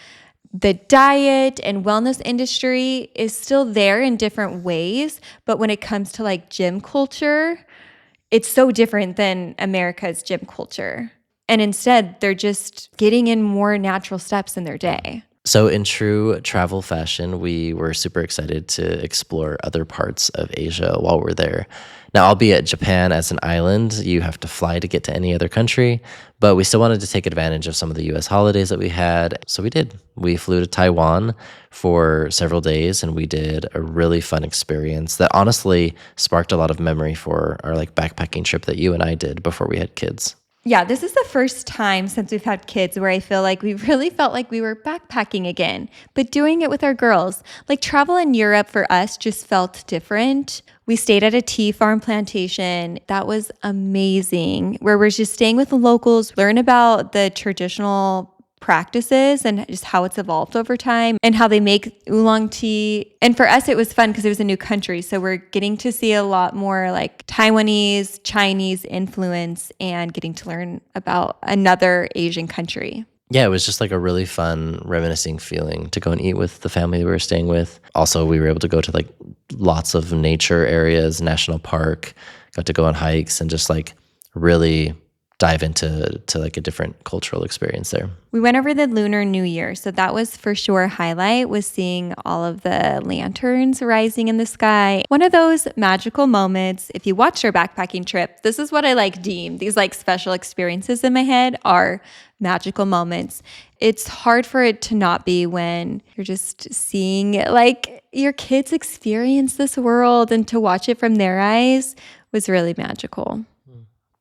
the diet and wellness industry is still there in different ways, but when it comes to like gym culture, it's so different than America's gym culture. And instead, they're just getting in more natural steps in their day. So, in true travel fashion, we were super excited to explore other parts of Asia while we're there. Now, albeit Japan as an island, you have to fly to get to any other country, but we still wanted to take advantage of some of the US holidays that we had. So, we did. We flew to Taiwan for several days and we did a really fun experience that honestly sparked a lot of memory for our like backpacking trip that you and I did before we had kids. Yeah, this is the first time since we've had kids where I feel like we really felt like we were backpacking again, but doing it with our girls. Like travel in Europe for us just felt different. We stayed at a tea farm plantation. That was amazing, where we're just staying with the locals, learn about the traditional practices and just how it's evolved over time and how they make oolong tea. And for us, it was fun because it was a new country. So we're getting to see a lot more like Taiwanese, Chinese influence and getting to learn about another Asian country. Yeah, it was just like a really fun, reminiscing feeling to go and eat with the family that we were staying with. Also, we were able to go to like lots of nature areas, national park, got to go on hikes and just like really dive into like a different cultural experience there. We went over the Lunar New Year, so that was for sure a highlight, was seeing all of the lanterns rising in the sky. One of those magical moments, if you watched our backpacking trip, this is what I like deem. These like special experiences in my head are magical moments. It's hard for it to not be when you're just seeing like your kids experience this world, and to watch it from their eyes was really magical.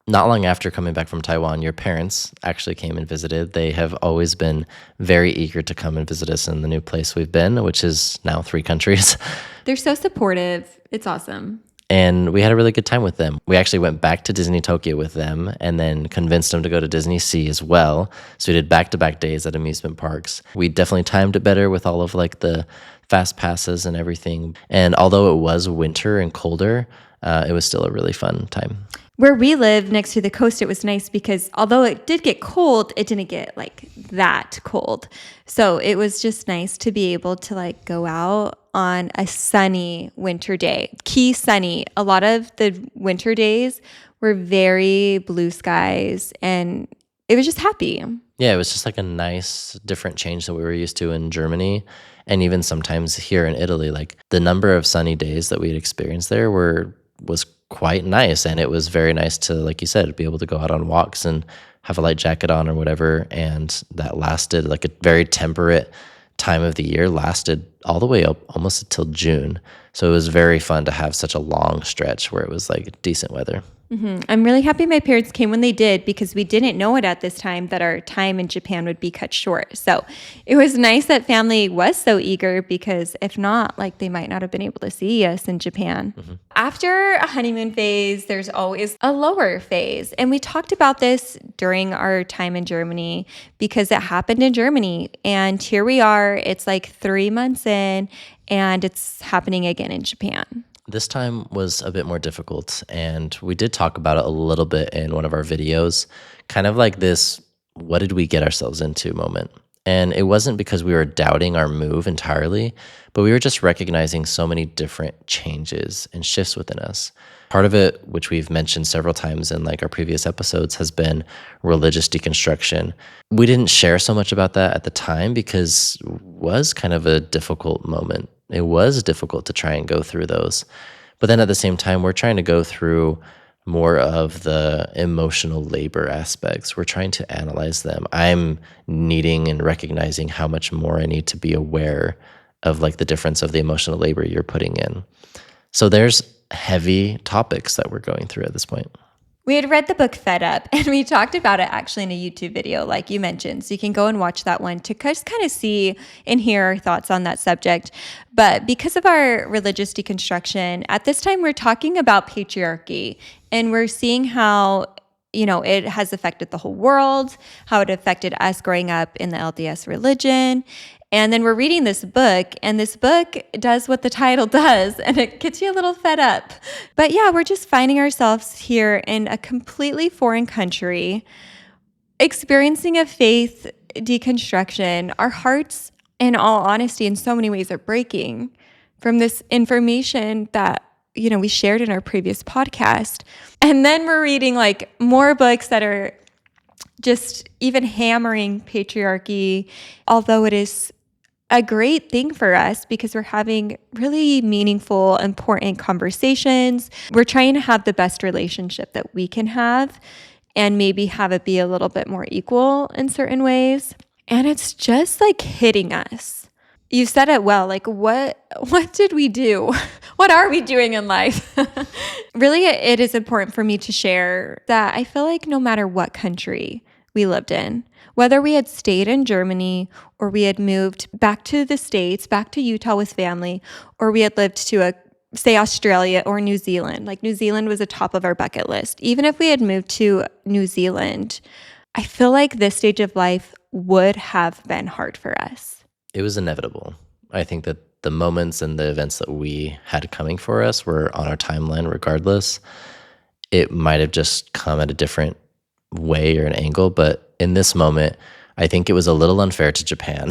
Not long after coming back from Taiwan, your parents actually came and visited. They have always been very eager to come and visit us in the new place we've been, which is now 3 countries. They're so supportive. It's awesome. And we had a really good time with them. We actually went back to Disney Tokyo with them and then convinced them to go to Disney Sea as well. So we did back-to-back days at amusement parks. We definitely timed it better with all of like the fast passes and everything. And although it was winter and colder, it was still a really fun time. Where we live next to the coast, it was nice because although it did get cold, it didn't get like that cold. So it was just nice to be able to like go out on a sunny winter day. Key sunny. A lot of the winter days were very blue skies and it was just happy. Yeah, it was just like a nice different change that we were used to in Germany. And even sometimes here in Italy, like the number of sunny days that we had experienced there was quite nice. And it was very nice to, like you said, be able to go out on walks and have a light jacket on or whatever. And that lasted like a very temperate time of the year, lasted all the way up almost until June. So it was very fun to have such a long stretch where it was like decent weather. Mm-hmm. I'm really happy my parents came when they did because we didn't know it at this time that our time in Japan would be cut short. So it was nice that family was so eager because if not, like they might not have been able to see us in Japan. Mm-hmm. After a honeymoon phase, there's always a lower phase. And we talked about this during our time in Germany because it happened in Germany. And here we are, it's like 3 months in and it's happening again in Japan. This time was a bit more difficult, and we did talk about it a little bit in one of our videos, kind of like this, what did we get ourselves into moment. And it wasn't because we were doubting our move entirely, but we were just recognizing so many different changes and shifts within us. Part of it, which we've mentioned several times in like our previous episodes, has been religious deconstruction. We didn't share so much about that at the time because it was kind of a difficult moment. It was difficult to try and go through those. But then at the same time, we're trying to go through more of the emotional labor aspects. We're trying to analyze them. I'm needing and recognizing how much more I need to be aware of like the difference of the emotional labor you're putting in. So there's heavy topics that we're going through at this point. We had read the book Fed Up, and we talked about it actually in a YouTube video, like you mentioned. So you can go and watch that one to just kind of see and hear our thoughts on that subject. But because of our religious deconstruction, at this time we're talking about patriarchy, and we're seeing how it has affected the whole world, how it affected us growing up in the LDS religion. And then we're reading this book, and this book does what the title does, and it gets you a little fed up. But yeah, we're just finding ourselves here in a completely foreign country, experiencing a faith deconstruction. Our hearts, in all honesty, in so many ways are breaking from this information that we shared in our previous podcast. And then we're reading like more books that are just even hammering patriarchy, although it is a great thing for us because we're having really meaningful, important conversations. We're trying to have the best relationship that we can have and maybe have it be a little bit more equal in certain ways. And it's just like hitting us. You said it well, like what did we do? What are we doing in life? Really, it is important for me to share that I feel like no matter what country we lived in, whether we had stayed in Germany or we had moved back to the States, back to Utah with family, or we had lived to say Australia or New Zealand. Like New Zealand was the top of our bucket list. Even if we had moved to New Zealand, I feel like this stage of life would have been hard for us. It was inevitable. I think that the moments and the events that we had coming for us were on our timeline regardless. It might have just come at a different way or an angle, but in this moment, I think it was a little unfair to Japan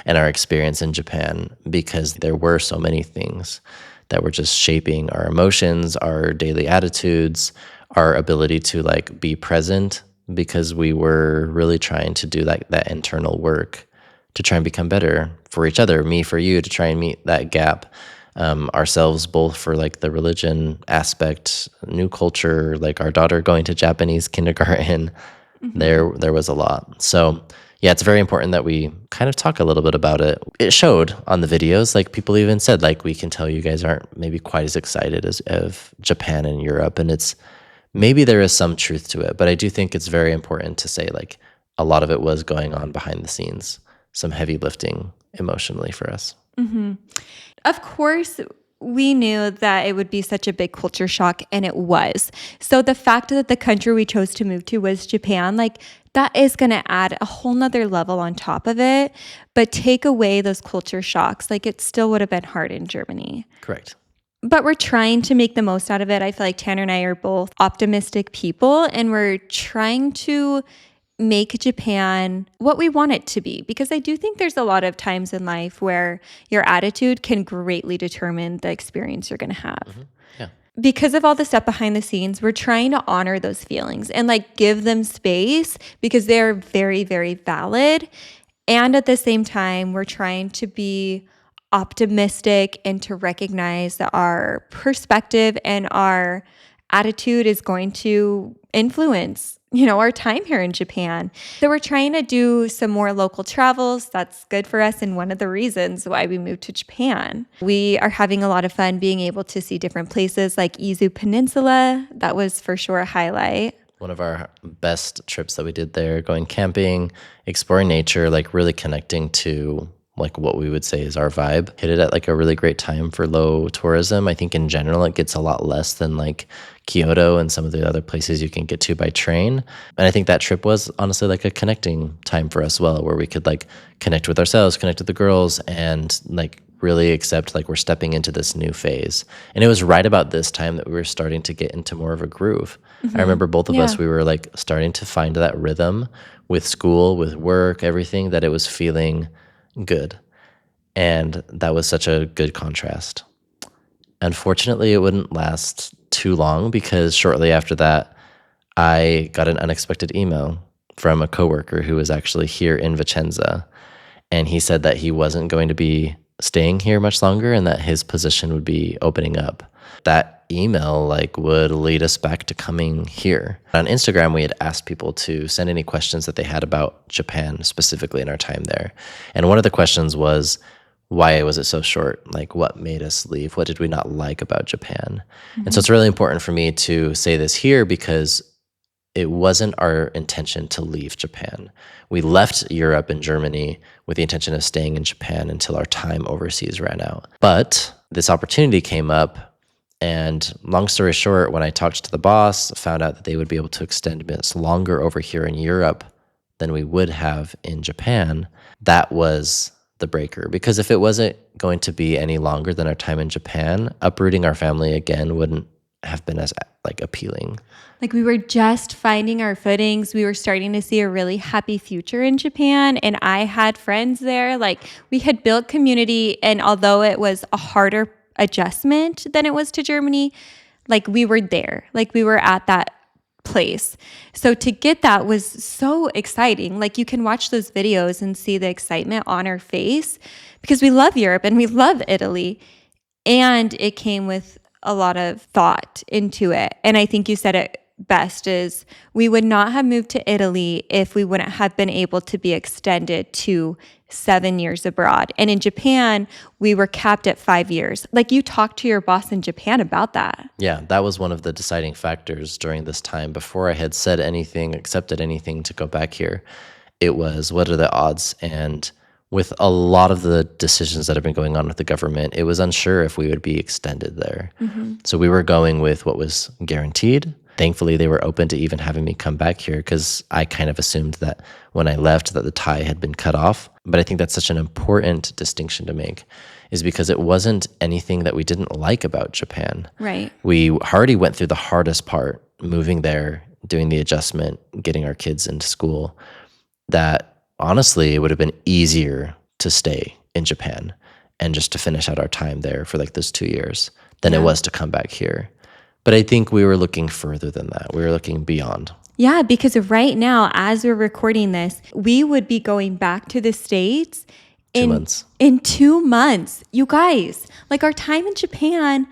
and our experience in Japan because there were so many things that were just shaping our emotions, our daily attitudes, our ability to like be present because we were really trying to do that internal work to try and become better for each other, me for you, to try and meet that gap ourselves, both for like the religion aspect, new culture, like our daughter going to Japanese kindergarten. There was a lot. So yeah, it's very important that we kind of talk a little bit about it. It showed on the videos, like people even said, like, we can tell you guys aren't maybe quite as excited as of Japan and Europe. And it's maybe there is some truth to it, but I do think it's very important to say like a lot of it was going on behind the scenes, some heavy lifting emotionally for us. Of course, we knew that it would be such a big culture shock, and it was. So the fact that the country we chose to move to was Japan, like that is going to add a whole nother level on top of it. But take away those culture shocks, like it still would have been hard in Germany. Correct. But we're trying to make the most out of it. I feel like Tanner and I are both optimistic people, and we're trying to make Japan what we want it to be. Because I do think there's a lot of times in life where your attitude can greatly determine the experience you're going to have. Yeah. Because of all the stuff behind the scenes, we're trying to honor those feelings and like give them space because they're very, very valid. And at the same time, we're trying to be optimistic and to recognize that our perspective and our attitude is going to influence, our time here in Japan. So we're trying to do some more local travels. That's good for us and one of the reasons why we moved to Japan. We are having a lot of fun being able to see different places like Izu Peninsula. That was for sure a highlight. One of our best trips that we did there, going camping, exploring nature, like really connecting to like what we would say is our vibe. Hit it at like a really great time for low tourism. I think in general it gets a lot less than like Kyoto and some of the other places you can get to by train. And I think that trip was honestly like a connecting time for us well, where we could like connect with ourselves, connect with the girls, and like really accept like we're stepping into this new phase. And it was right about this time that we were starting to get into more of a groove. I remember both of us, we were like starting to find that rhythm with school, with work, everything, that it was feeling good. And that was such a good contrast. Unfortunately, it wouldn't last too long because shortly after that, I got an unexpected email from a coworker who was actually here in Vicenza. And he said that he wasn't going to be staying here much longer and that his position would be opening up. That email like would lead us back to coming here. On Instagram, we had asked people to send any questions that they had about Japan, specifically in our time there. And one of the questions was, why was it so short? Like, what made us leave? What did we not like about Japan? And so it's really important for me to say this here because it wasn't our intention to leave Japan. We left Europe and Germany with the intention of staying in Japan until our time overseas ran out. But this opportunity came up, and long story short, when I talked to the boss, found out that they would be able to extend us longer over here in Europe than we would have in Japan. That was the breaker, because if it wasn't going to be any longer than our time in Japan, uprooting our family again wouldn't have been as like appealing. Like we were just finding our footings. We were starting to see a really happy future in Japan. And I had friends there. Like we had built community. And although it was a harder adjustment than it was to Germany, like we were there. Like we were at that place. So to get that was so exciting. Like you can watch those videos and see the excitement on her face because we love Europe and we love Italy. And it came with a lot of thought into it. And I think you said it best is we would not have moved to Italy if we wouldn't have been able to be extended to 7 years abroad. And in Japan, we were capped at 5 years. Like you talked to your boss in Japan about that. Yeah, that was one of the deciding factors during this time. Before I had said anything, accepted anything to go back here, it was what are the odds? And with a lot of the decisions that have been going on with the government, it was unsure if we would be extended there. So we were going with what was guaranteed. Thankfully, they were open to even having me come back here because I kind of assumed that when I left that the tie had been cut off. But I think that's such an important distinction to make is because it wasn't anything that we didn't like about Japan. Right. We already went through the hardest part, moving there, doing the adjustment, getting our kids into school, that honestly, it would have been easier to stay in Japan and just to finish out our time there for like those 2 years than it was to come back here. But I think we were looking further than that. We were looking beyond. Yeah, because right now, as we're recording this, we would be going back to the States 2 months. In 2 months. You guys, like our time in Japan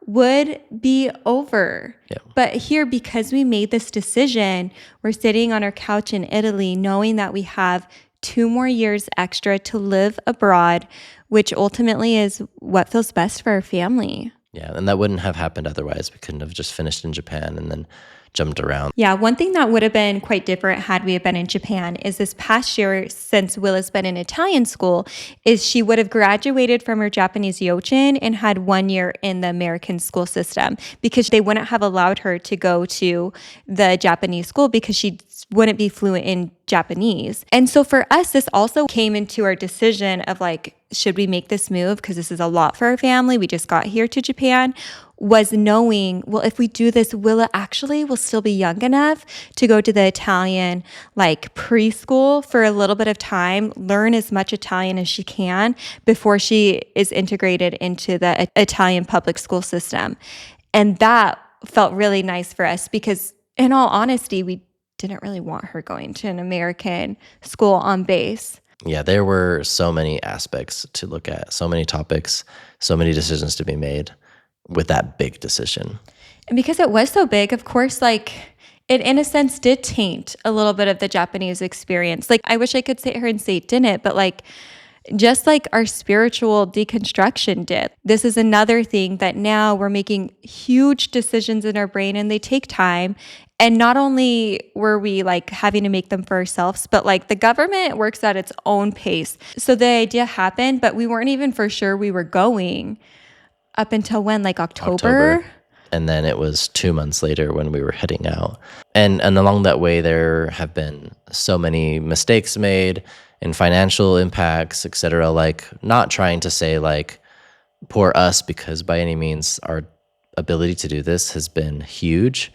would be over. Yeah. But here, because we made this decision, we're sitting on our couch in Italy knowing that we have 2 more years extra to live abroad, which ultimately is what feels best for our family. Yeah, and that wouldn't have happened otherwise. We couldn't have just finished in Japan and then jumped around. Yeah, one thing that would have been quite different had we have been in Japan is this past year, since Willa's been in Italian school, is she would have graduated from her Japanese Yochen and had 1 year in the American school system because they wouldn't have allowed her to go to the Japanese school because she wouldn't be fluent in Japanese. And so for us, this also came into our decision of like, should we make this move? Because this is a lot for our family. We just got here to Japan. Was knowing, well, if we do this, Willa actually will still be young enough to go to the Italian like preschool for a little bit of time, learn as much Italian as she can before she is integrated into the Italian public school system. And that felt really nice for us because in all honesty, we didn't really want her going to an American school on base. Yeah, there were so many aspects to look at, so many topics, so many decisions to be made with that big decision. And because it was so big, of course, like it in a sense did taint a little bit of the Japanese experience. Like I wish I could sit here and say it didn't, but like just like our spiritual deconstruction did. This is another thing that now we're making huge decisions in our brain and they take time. And not only were we like having to make them for ourselves, but like the government works at its own pace. So the idea happened, but we weren't even for sure we were going up until when, like October? And then it was 2 months later when we were heading out. And along that way, there have been so many mistakes made and financial impacts, et cetera. Like not trying to say like poor us, because by any means our ability to do this has been huge,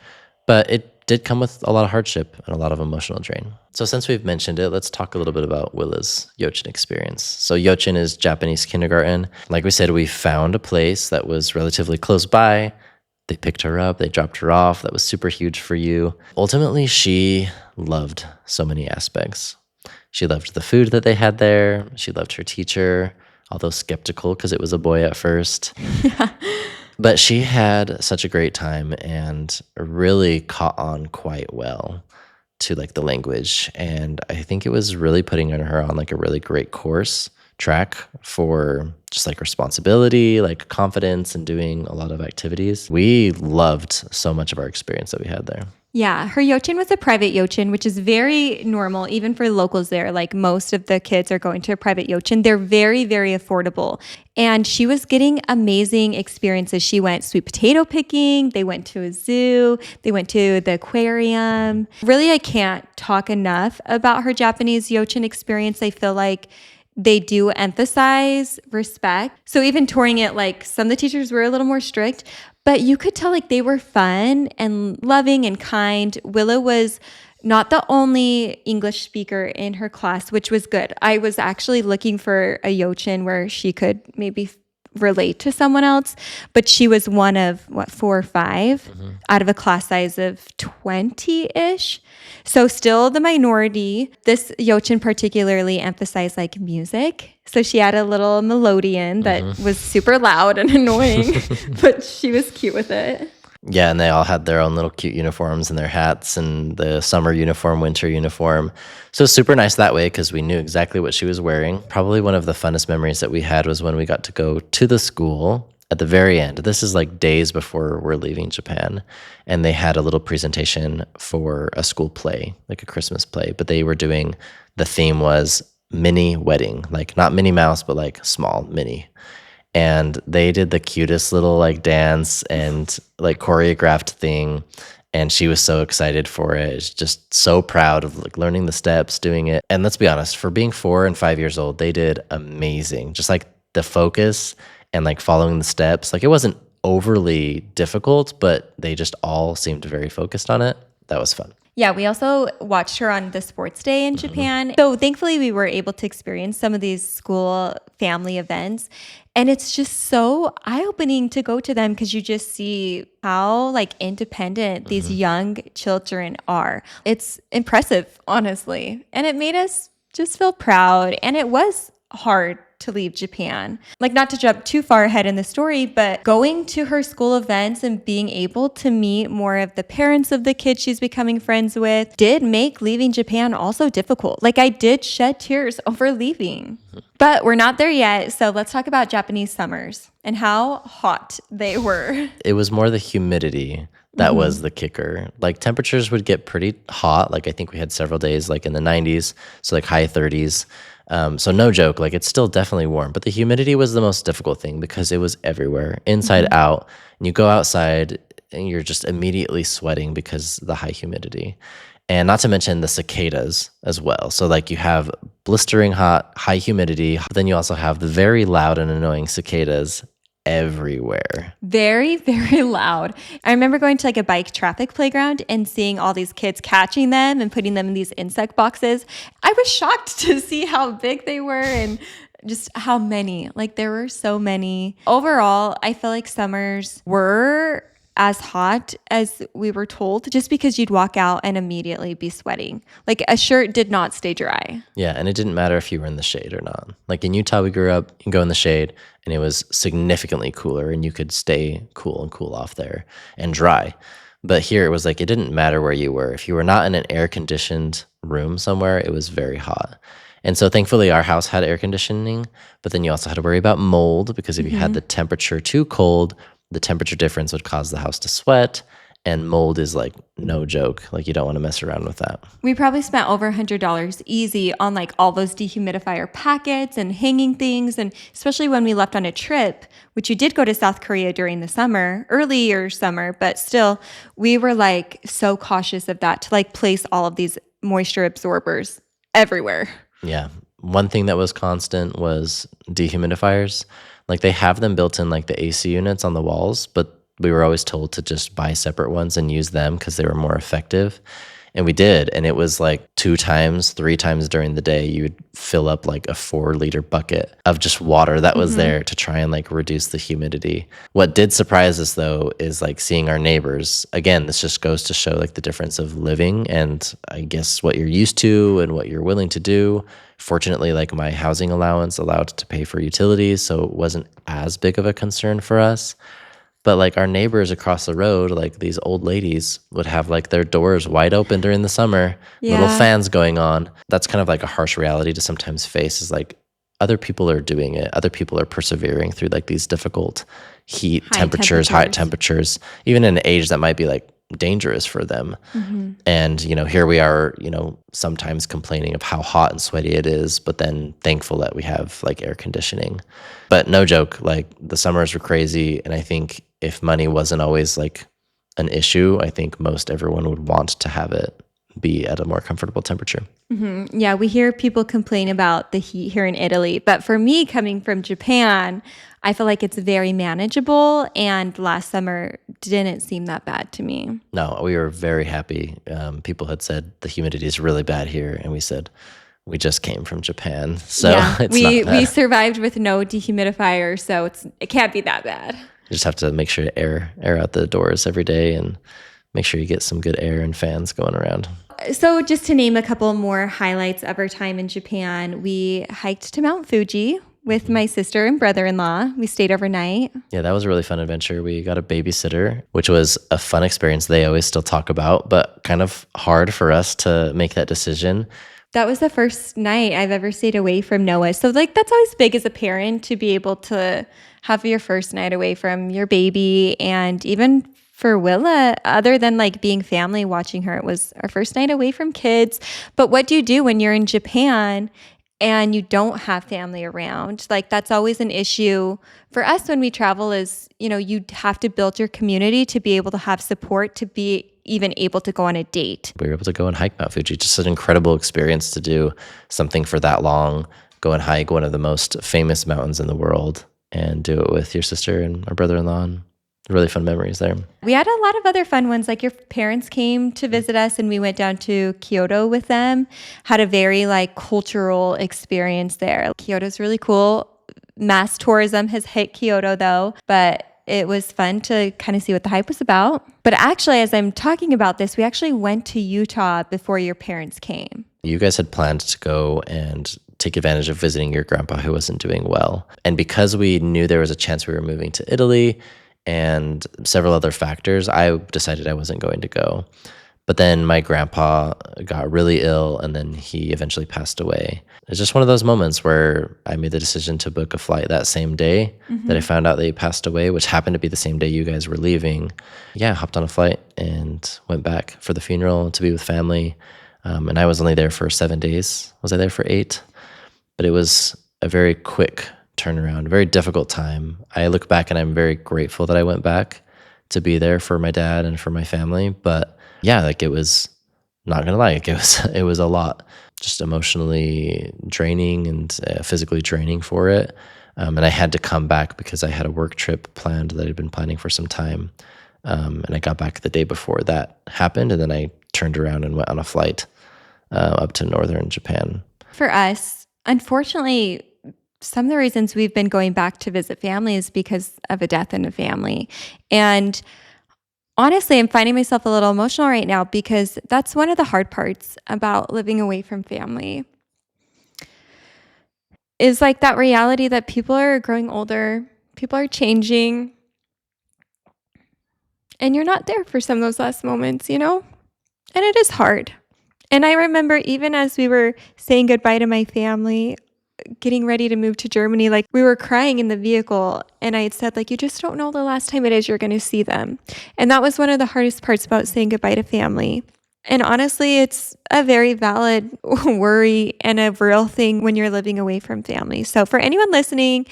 but it did come with a lot of hardship and a lot of emotional drain. So since we've mentioned it, let's talk a little bit about Willa's Yochen experience. So Yochen is Japanese kindergarten. Like we said, we found a place that was relatively close by. They picked her up, they dropped her off. That was super huge for you. Ultimately, she loved so many aspects. She loved the food that they had there. She loved her teacher, although skeptical because it was a boy at first. Yeah. But she had such a great time and really caught on quite well to like the language. And I think it was really putting her on like a really great course track for just like responsibility, like confidence and doing a lot of activities. We loved so much of our experience that we had there. Yeah, her Yochen was a private Yochen, which is very normal, even for locals there. Like most of the kids are going to a private Yochen. They're very, very affordable. And she was getting amazing experiences. She went sweet potato picking. They went to a zoo. They went to the aquarium. Really, I can't talk enough about her Japanese Yochen experience. I feel like they do emphasize respect. So even touring it, like some of the teachers were a little more strict, but you could tell like they were fun and loving and kind. Willa was not the only English speaker in her class, which was good. I was actually looking for a Yochen where she could maybe relate to someone else, but she was one of 4 or 5 out of a class size of 20-ish. So still the minority. This Yochin particularly emphasized like music. So she had a little melodeon that was super loud and annoying, but she was cute with it. Yeah, and they all had their own little cute uniforms and their hats and the summer uniform, winter uniform. So super nice that way because we knew exactly what she was wearing. Probably one of the funnest memories that we had was when we got to go to the school at the very end. This is like days before we're leaving Japan. And they had a little presentation for a school play, like a Christmas play. But they were doing, the theme was mini wedding, like not Minnie Mouse, but like small mini. And they did the cutest little like dance and like choreographed thing. And she was so excited for it. She's just so proud of like learning the steps, doing it. And let's be honest, for being 4 and 5 years old, they did amazing. Just like the focus and like following the steps. Like it wasn't overly difficult, but they just all seemed very focused on it. That was fun. Yeah, we also watched her on the sports day in Japan. So thankfully we were able to experience some of these school family events. And it's just so eye-opening to go to them because you just see how like independent these young children are. It's impressive, honestly. And it made us just feel proud. And it was hard to leave Japan. Like, not to jump too far ahead in the story, but going to her school events and being able to meet more of the parents of the kids she's becoming friends with did make leaving Japan also difficult. Like, I did shed tears over leaving. But we're not there yet, so let's talk about Japanese summers and how hot they were. It was more the humidity that was the kicker. Like temperatures would get pretty hot. Like I think we had several days like in the 90s, so like high 30s. So no joke, like it's still definitely warm, but the humidity was the most difficult thing because it was everywhere, inside out. And you go outside and you're just immediately sweating because of the high humidity. And not to mention the cicadas as well. So like you have blistering hot, high humidity, but then you also have the very loud and annoying cicadas everywhere. Very, very loud. I remember going to like a bike traffic playground and seeing all these kids catching them and putting them in these insect boxes. I was shocked to see how big they were and just how many. Like there were so many. Overall, I feel like summers were as hot as we were told, just because you'd walk out and immediately be sweating. Like a shirt did not stay dry. Yeah, and it didn't matter if you were in the shade or not. Like in Utah, we grew up, you can go in the shade, and it was significantly cooler, and you could stay cool and cool off there and dry. But here it was like, it didn't matter where you were. If you were not in an air-conditioned room somewhere, it was very hot. And so thankfully our house had air conditioning, but then you also had to worry about mold because if you had the temperature too cold, the temperature difference would cause the house to sweat, and mold is like no joke. Like you don't want to mess around with that. We probably spent over $100 easy on like all those dehumidifier packets and hanging things. And especially when we left on a trip, which we did go to South Korea during the summer, earlier summer, but still we were like so cautious of that to like place all of these moisture absorbers everywhere. Yeah. One thing that was constant was dehumidifiers. Like they have them built in like the AC units on the walls, but we were always told to just buy separate ones and use them because they were more effective. And we did. And it was like 2 times, 3 times during the day, you would fill up like a 4-liter bucket of just water that was there to try and like reduce the humidity. What did surprise us though is like seeing our neighbors. Again, this just goes to show like the difference of living and I guess what you're used to and what you're willing to do. Fortunately, like my housing allowance allowed to pay for utilities, so it wasn't as big of a concern for us. But like our neighbors across the road, like these old ladies would have like their doors wide open during the summer, little fans going on. That's kind of like a harsh reality to sometimes face is like other people are doing it. Other people are persevering through like these difficult heat temperatures, high temperatures, even in an age that might be like dangerous for them. And, you know, here we are, you know, sometimes complaining of how hot and sweaty it is, but then thankful that we have like air conditioning. But no joke, like the summers were crazy. And I think if money wasn't always like an issue, I think most everyone would want to have it be at a more comfortable temperature. Yeah, we hear people complain about the heat here in Italy, but for me coming from Japan, I feel like it's very manageable, and last summer didn't seem that bad to me. No, we were very happy. People had said the humidity is really bad here, and we said, we just came from Japan, so Yeah, it's we not bad. we survived with no dehumidifier, so it can't be that bad. You just have to make sure to air out the doors every day and make sure you get some good air and fans going around. So just to name a couple more highlights of our time in Japan, we hiked to Mount Fuji with my sister and brother-in-law. We stayed overnight. Yeah, that was a really fun adventure. We got a babysitter, which was a fun experience they always still talk about, but kind of hard for us to make that decision. That was the first night I've ever stayed away from Noah. So like that's always big as a parent to be able to have your first night away from your baby. And even for Willa, other than like being family watching her, it was our first night away from kids. But what do you do when you're in Japan and you don't have family around? Like that's always an issue for us when we travel is, you have to build your community to be able to have support, to be even able to go on a date. We were able to go and hike Mount Fuji. Just an incredible experience to do something for that long, go and hike one of the most famous mountains in the world and do it with your sister and our brother-in-law. And really fun memories there. We had a lot of other fun ones. Like your parents came to visit us and we went down to Kyoto with them. Had a very like cultural experience there. Kyoto's really cool. Mass tourism has hit Kyoto though, but it was fun to kind of see what the hype was about. But actually, as I'm talking about this, we actually went to Utah before your parents came. You guys had planned to go and take advantage of visiting your grandpa who wasn't doing well. And because we knew there was a chance we were moving to Italy and several other factors, I decided I wasn't going to go. But then my grandpa got really ill and then he eventually passed away. It's just one of those moments where I made the decision to book a flight that same day that I found out that he passed away, which happened to be the same day you guys were leaving. Yeah, hopped on a flight and went back for the funeral to be with family. And I was only there for 7 days. Was I there for 8? But it was a very quick turnaround, a very difficult time. I look back and I'm very grateful that I went back to be there for my dad and for my family. But yeah, like it was, not gonna lie, like it was a lot, just emotionally draining and physically draining for it. And I had to come back because I had a work trip planned that I'd been planning for some time. And I got back the day before that happened, and then I turned around and went on a flight up to northern Japan. For us, unfortunately, some of the reasons we've been going back to visit family is because of a death in the family. And honestly, I'm finding myself a little emotional right now because that's one of the hard parts about living away from family. Is like that reality that people are growing older, people are changing, and you're not there for some of those last moments, And it is hard. And I remember even as we were saying goodbye to my family, getting ready to move to Germany, like we were crying in the vehicle and I had said like, you just don't know the last time it is you're going to see them. And that was one of the hardest parts about saying goodbye to family. And honestly, it's a very valid worry and a real thing when you're living away from family. So for anyone listening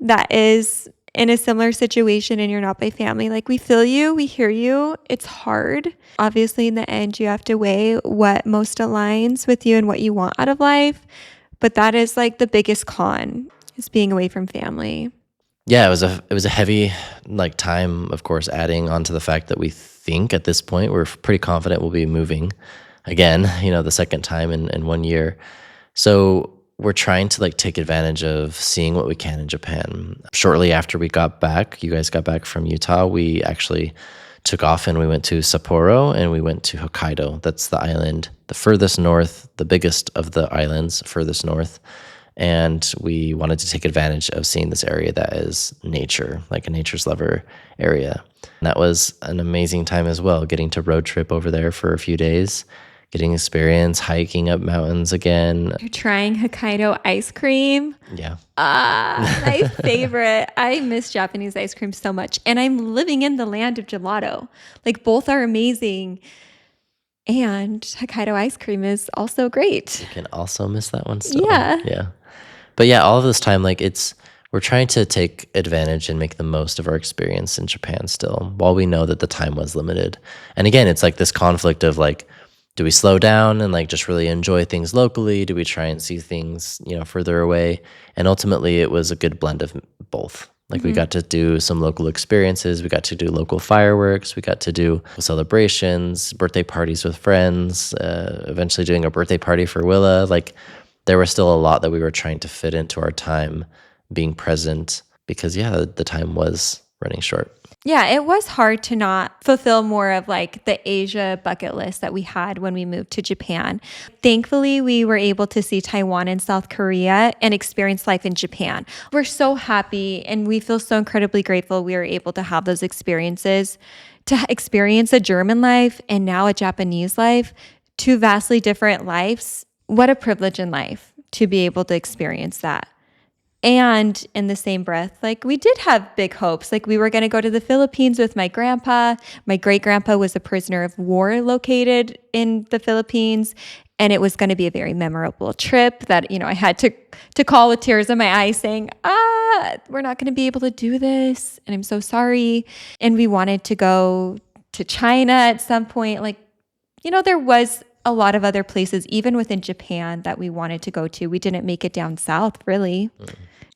that is in a similar situation and you're not by family, like we feel you, we hear you. It's hard. Obviously, in the end, you have to weigh what most aligns with you and what you want out of life. But that is like the biggest con, is being away from family. Yeah, it was a heavy like time, of course, adding on to the fact that we think at this point we're pretty confident we'll be moving again, the second time in 1 year. So we're trying to like take advantage of seeing what we can in Japan. Shortly after we got back, you guys got back from Utah, we actually took off and we went to Sapporo and we went to Hokkaido. That's the island, the furthest north, the biggest of the islands, furthest north. And we wanted to take advantage of seeing this area that is nature, like a nature's lover area. And that was an amazing time as well, getting to road trip over there for a few days, getting experience hiking up mountains again. You're trying Hokkaido ice cream. Yeah. My favorite. I miss Japanese ice cream so much. And I'm living in the land of gelato. Like both are amazing. And Hokkaido ice cream is also great. You can also miss that one still. Yeah. Yeah. But yeah, all of this time, like we're trying to take advantage and make the most of our experience in Japan still, while we know that the time was limited. And again, it's like this conflict of like, do we slow down and like just really enjoy things locally? Do we try and see things, further away? And ultimately it was a good blend of both. Like we got to do some local experiences. We got to do local fireworks. We got to do celebrations, birthday parties with friends, eventually doing a birthday party for Willa. Like there was still a lot that we were trying to fit into our time being present because, yeah, the time was running short. Yeah, it was hard to not fulfill more of like the Asia bucket list that we had when we moved to Japan. Thankfully, we were able to see Taiwan and South Korea and experience life in Japan. We're so happy and we feel so incredibly grateful we were able to have those experiences, to experience a German life and now a Japanese life, two vastly different lives. What a privilege in life to be able to experience that. And in the same breath, like we did have big hopes. Like we were going to go to the Philippines with my grandpa. My great grandpa was a prisoner of war located in the Philippines. And it was going to be a very memorable trip that, I had to call with tears in my eyes saying, we're not going to be able to do this. And I'm so sorry. And we wanted to go to China at some point. Like, there was a lot of other places, even within Japan, that we wanted to go to. We didn't make it down south, really.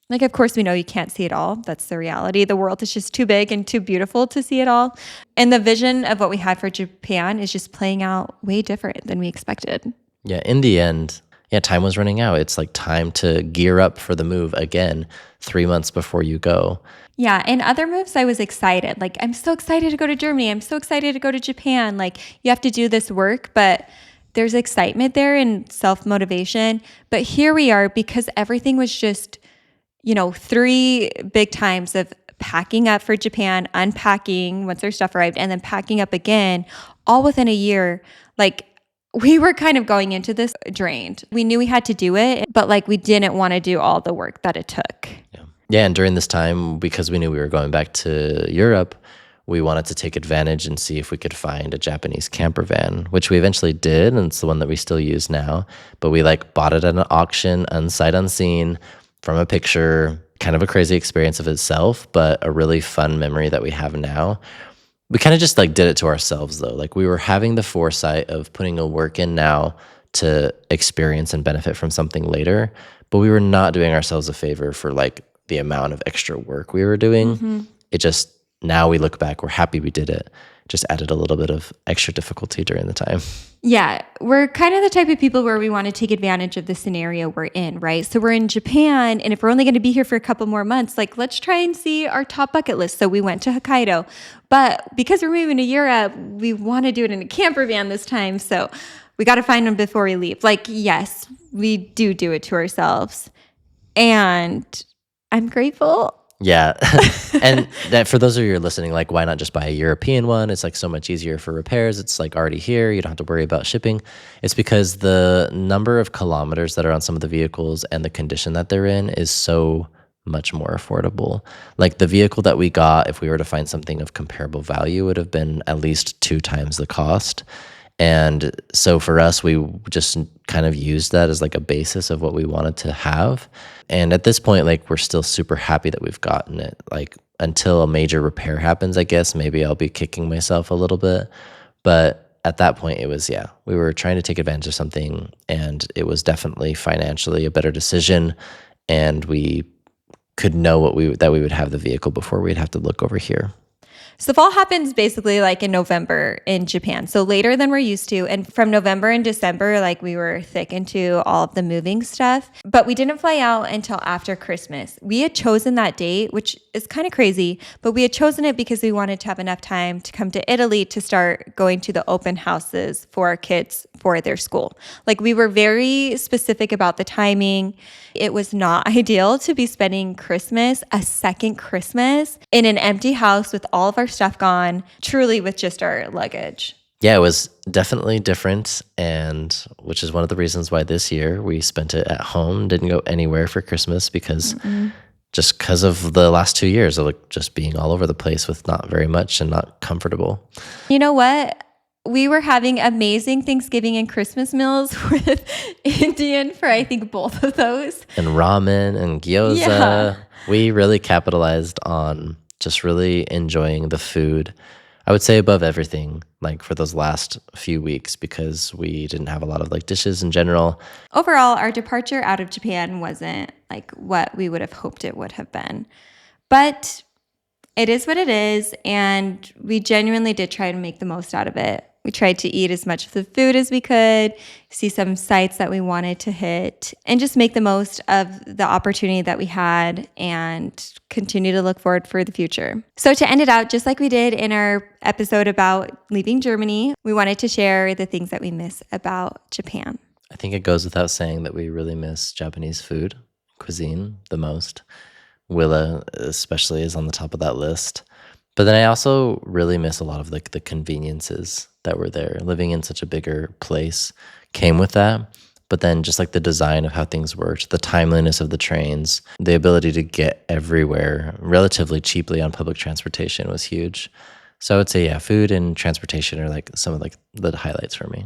Like, of course, we know you can't see it all. That's the reality. The world is just too big and too beautiful to see it all. And the vision of what we had for Japan is just playing out way different than we expected. Yeah, in the end, time was running out. It's like time to gear up for the move again 3 months before you go. Yeah, in other moves, I was excited. Like, I'm so excited to go to Germany. I'm so excited to go to Japan. Like, you have to do this work, but there's excitement there and self-motivation. But here we are, because everything was just, 3 big times of packing up for Japan, unpacking once our stuff arrived, and then packing up again, all within a year. Like, we were kind of going into this drained. We knew we had to do it, but like we didn't want to do all the work that it took. Yeah, and during this time, because we knew we were going back to Europe, we wanted to take advantage and see if we could find a Japanese camper van, which we eventually did, and it's the one that we still use now. But we bought it at an auction, unsight unseen, from a picture. Kind of a crazy experience of itself, but a really fun memory that we have now. We kind of just did it to ourselves though. Like we were having the foresight of putting a work in now to experience and benefit from something later, but we were not doing ourselves a favor for the amount of extra work we were doing. Mm-hmm. It just, now we look back, we're happy we did it. Just added a little bit of extra difficulty during the time. Yeah, we're kind of the type of people where we want to take advantage of the scenario we're in, right? So we're in Japan, and if we're only going to be here for a couple more months, let's try and see our top bucket list. So we went to Hokkaido, but because we're moving to Europe, we want to do it in a camper van this time. So we got to find them before we leave. Yes, we do it to ourselves, and I'm grateful. Yeah. And that for those of you who are listening, why not just buy a European one? It's so much easier for repairs. It's already here. You don't have to worry about shipping. It's because the number of kilometers that are on some of the vehicles and the condition that they're in is so much more affordable. The vehicle that we got, if we were to find something of comparable value, would have been at least 2 times the cost. And so for us, we just kind of used that as a basis of what we wanted to have. And at this point, we're still super happy that we've gotten it. Until a major repair happens, I guess, maybe I'll be kicking myself a little bit. But at that point, it was, we were trying to take advantage of something, and it was definitely financially a better decision. And we could know that we would have the vehicle before we'd have to look over here. So fall happens basically in November in Japan. So later than we're used to. And from November and December, we were thick into all of the moving stuff. But we didn't fly out until after Christmas. We had chosen that date, which is kind of crazy, but we had chosen it because we wanted to have enough time to come to Italy to start going to the open houses for our kids for their school. We were very specific about the timing. It was not ideal to be spending Christmas, a second Christmas, in an empty house with all of our stuff gone, truly with just our luggage. Yeah, it was definitely different, and which is one of the reasons why this year we spent it at home, didn't go anywhere for Christmas because just because of the last 2 years of just being all over the place with not very much and not comfortable. You know what? We were having amazing Thanksgiving and Christmas meals with Indian for, I think, both of those. And ramen and gyoza. Yeah. We really capitalized on just really enjoying the food, I would say above everything, for those last few weeks, because we didn't have a lot of dishes in general. Overall, our departure out of Japan wasn't what we would have hoped it would have been. But It is what it is, and we genuinely did try to make the most out of it. We tried to eat as much of the food as we could, see some sites that we wanted to hit, and just make the most of the opportunity that we had and continue to look forward for the future. So to end it out, just like we did in our episode about leaving Germany, we wanted to share the things that we miss about Japan. I think it goes without saying that we really miss Japanese food, cuisine the most. Willa especially is on the top of that list. But then I also really miss a lot of like the conveniences that were there. Living in such a bigger place came with that. But then just like the design of how things worked, the timeliness of the trains, the ability to get everywhere relatively cheaply on public transportation was huge. So I would say, yeah, food and transportation are like some of like the highlights for me.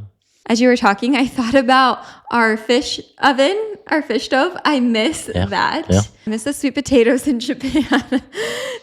As you were talking, I thought about our fish oven, our fish stove. I miss that. Yeah. I miss the sweet potatoes in Japan.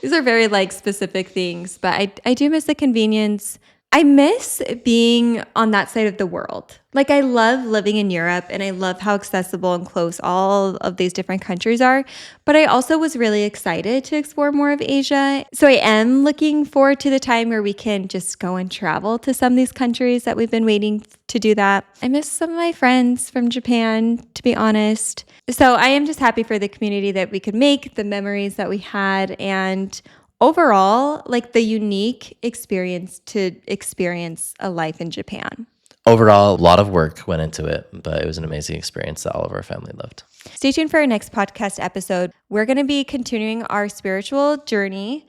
These are very like specific things, but I do miss the convenience. I miss being on that side of the world. Like I love living in Europe and I love how accessible and close all of these different countries are. But I also was really excited to explore more of Asia. So I am looking forward to the time where we can just go and travel to some of these countries that we've been waiting to do that. I miss some of my friends from Japan, to be honest. So I am just happy for the community that we could make, the memories that we had, and overall, like the unique experience to experience a life in Japan. Overall, a lot of work went into it, but it was an amazing experience that all of our family loved. Stay tuned for our next podcast episode. We're going to be continuing our spiritual journey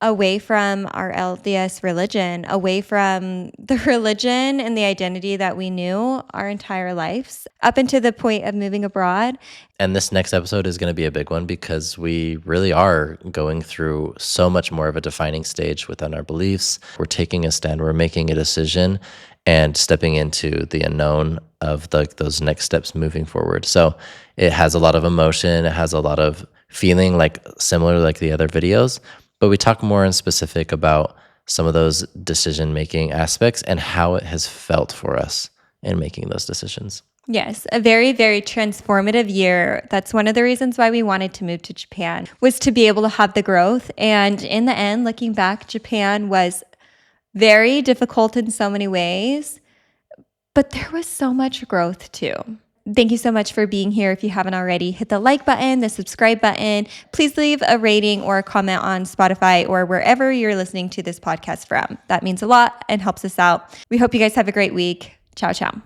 away from our LDS religion, away from the religion and the identity that we knew our entire lives, up into the point of moving abroad. And this next episode is going to be a big one because we really are going through so much more of a defining stage within our beliefs. We're taking a stand, we're making a decision, and stepping into the unknown of those next steps moving forward. So it has a lot of emotion, it has a lot of feeling, like similar like the other videos. But we talk more in specific about some of those decision-making aspects and how it has felt for us in making those decisions. Yes, a very, very transformative year. That's one of the reasons why we wanted to move to Japan, was to be able to have the growth. And in the end, looking back, Japan was very difficult in so many ways, but there was so much growth too. Thank you so much for being here. If you haven't already, hit the like button, the subscribe button. Please leave a rating or a comment on Spotify or wherever you're listening to this podcast from. That means a lot and helps us out. We hope you guys have a great week. Ciao, ciao.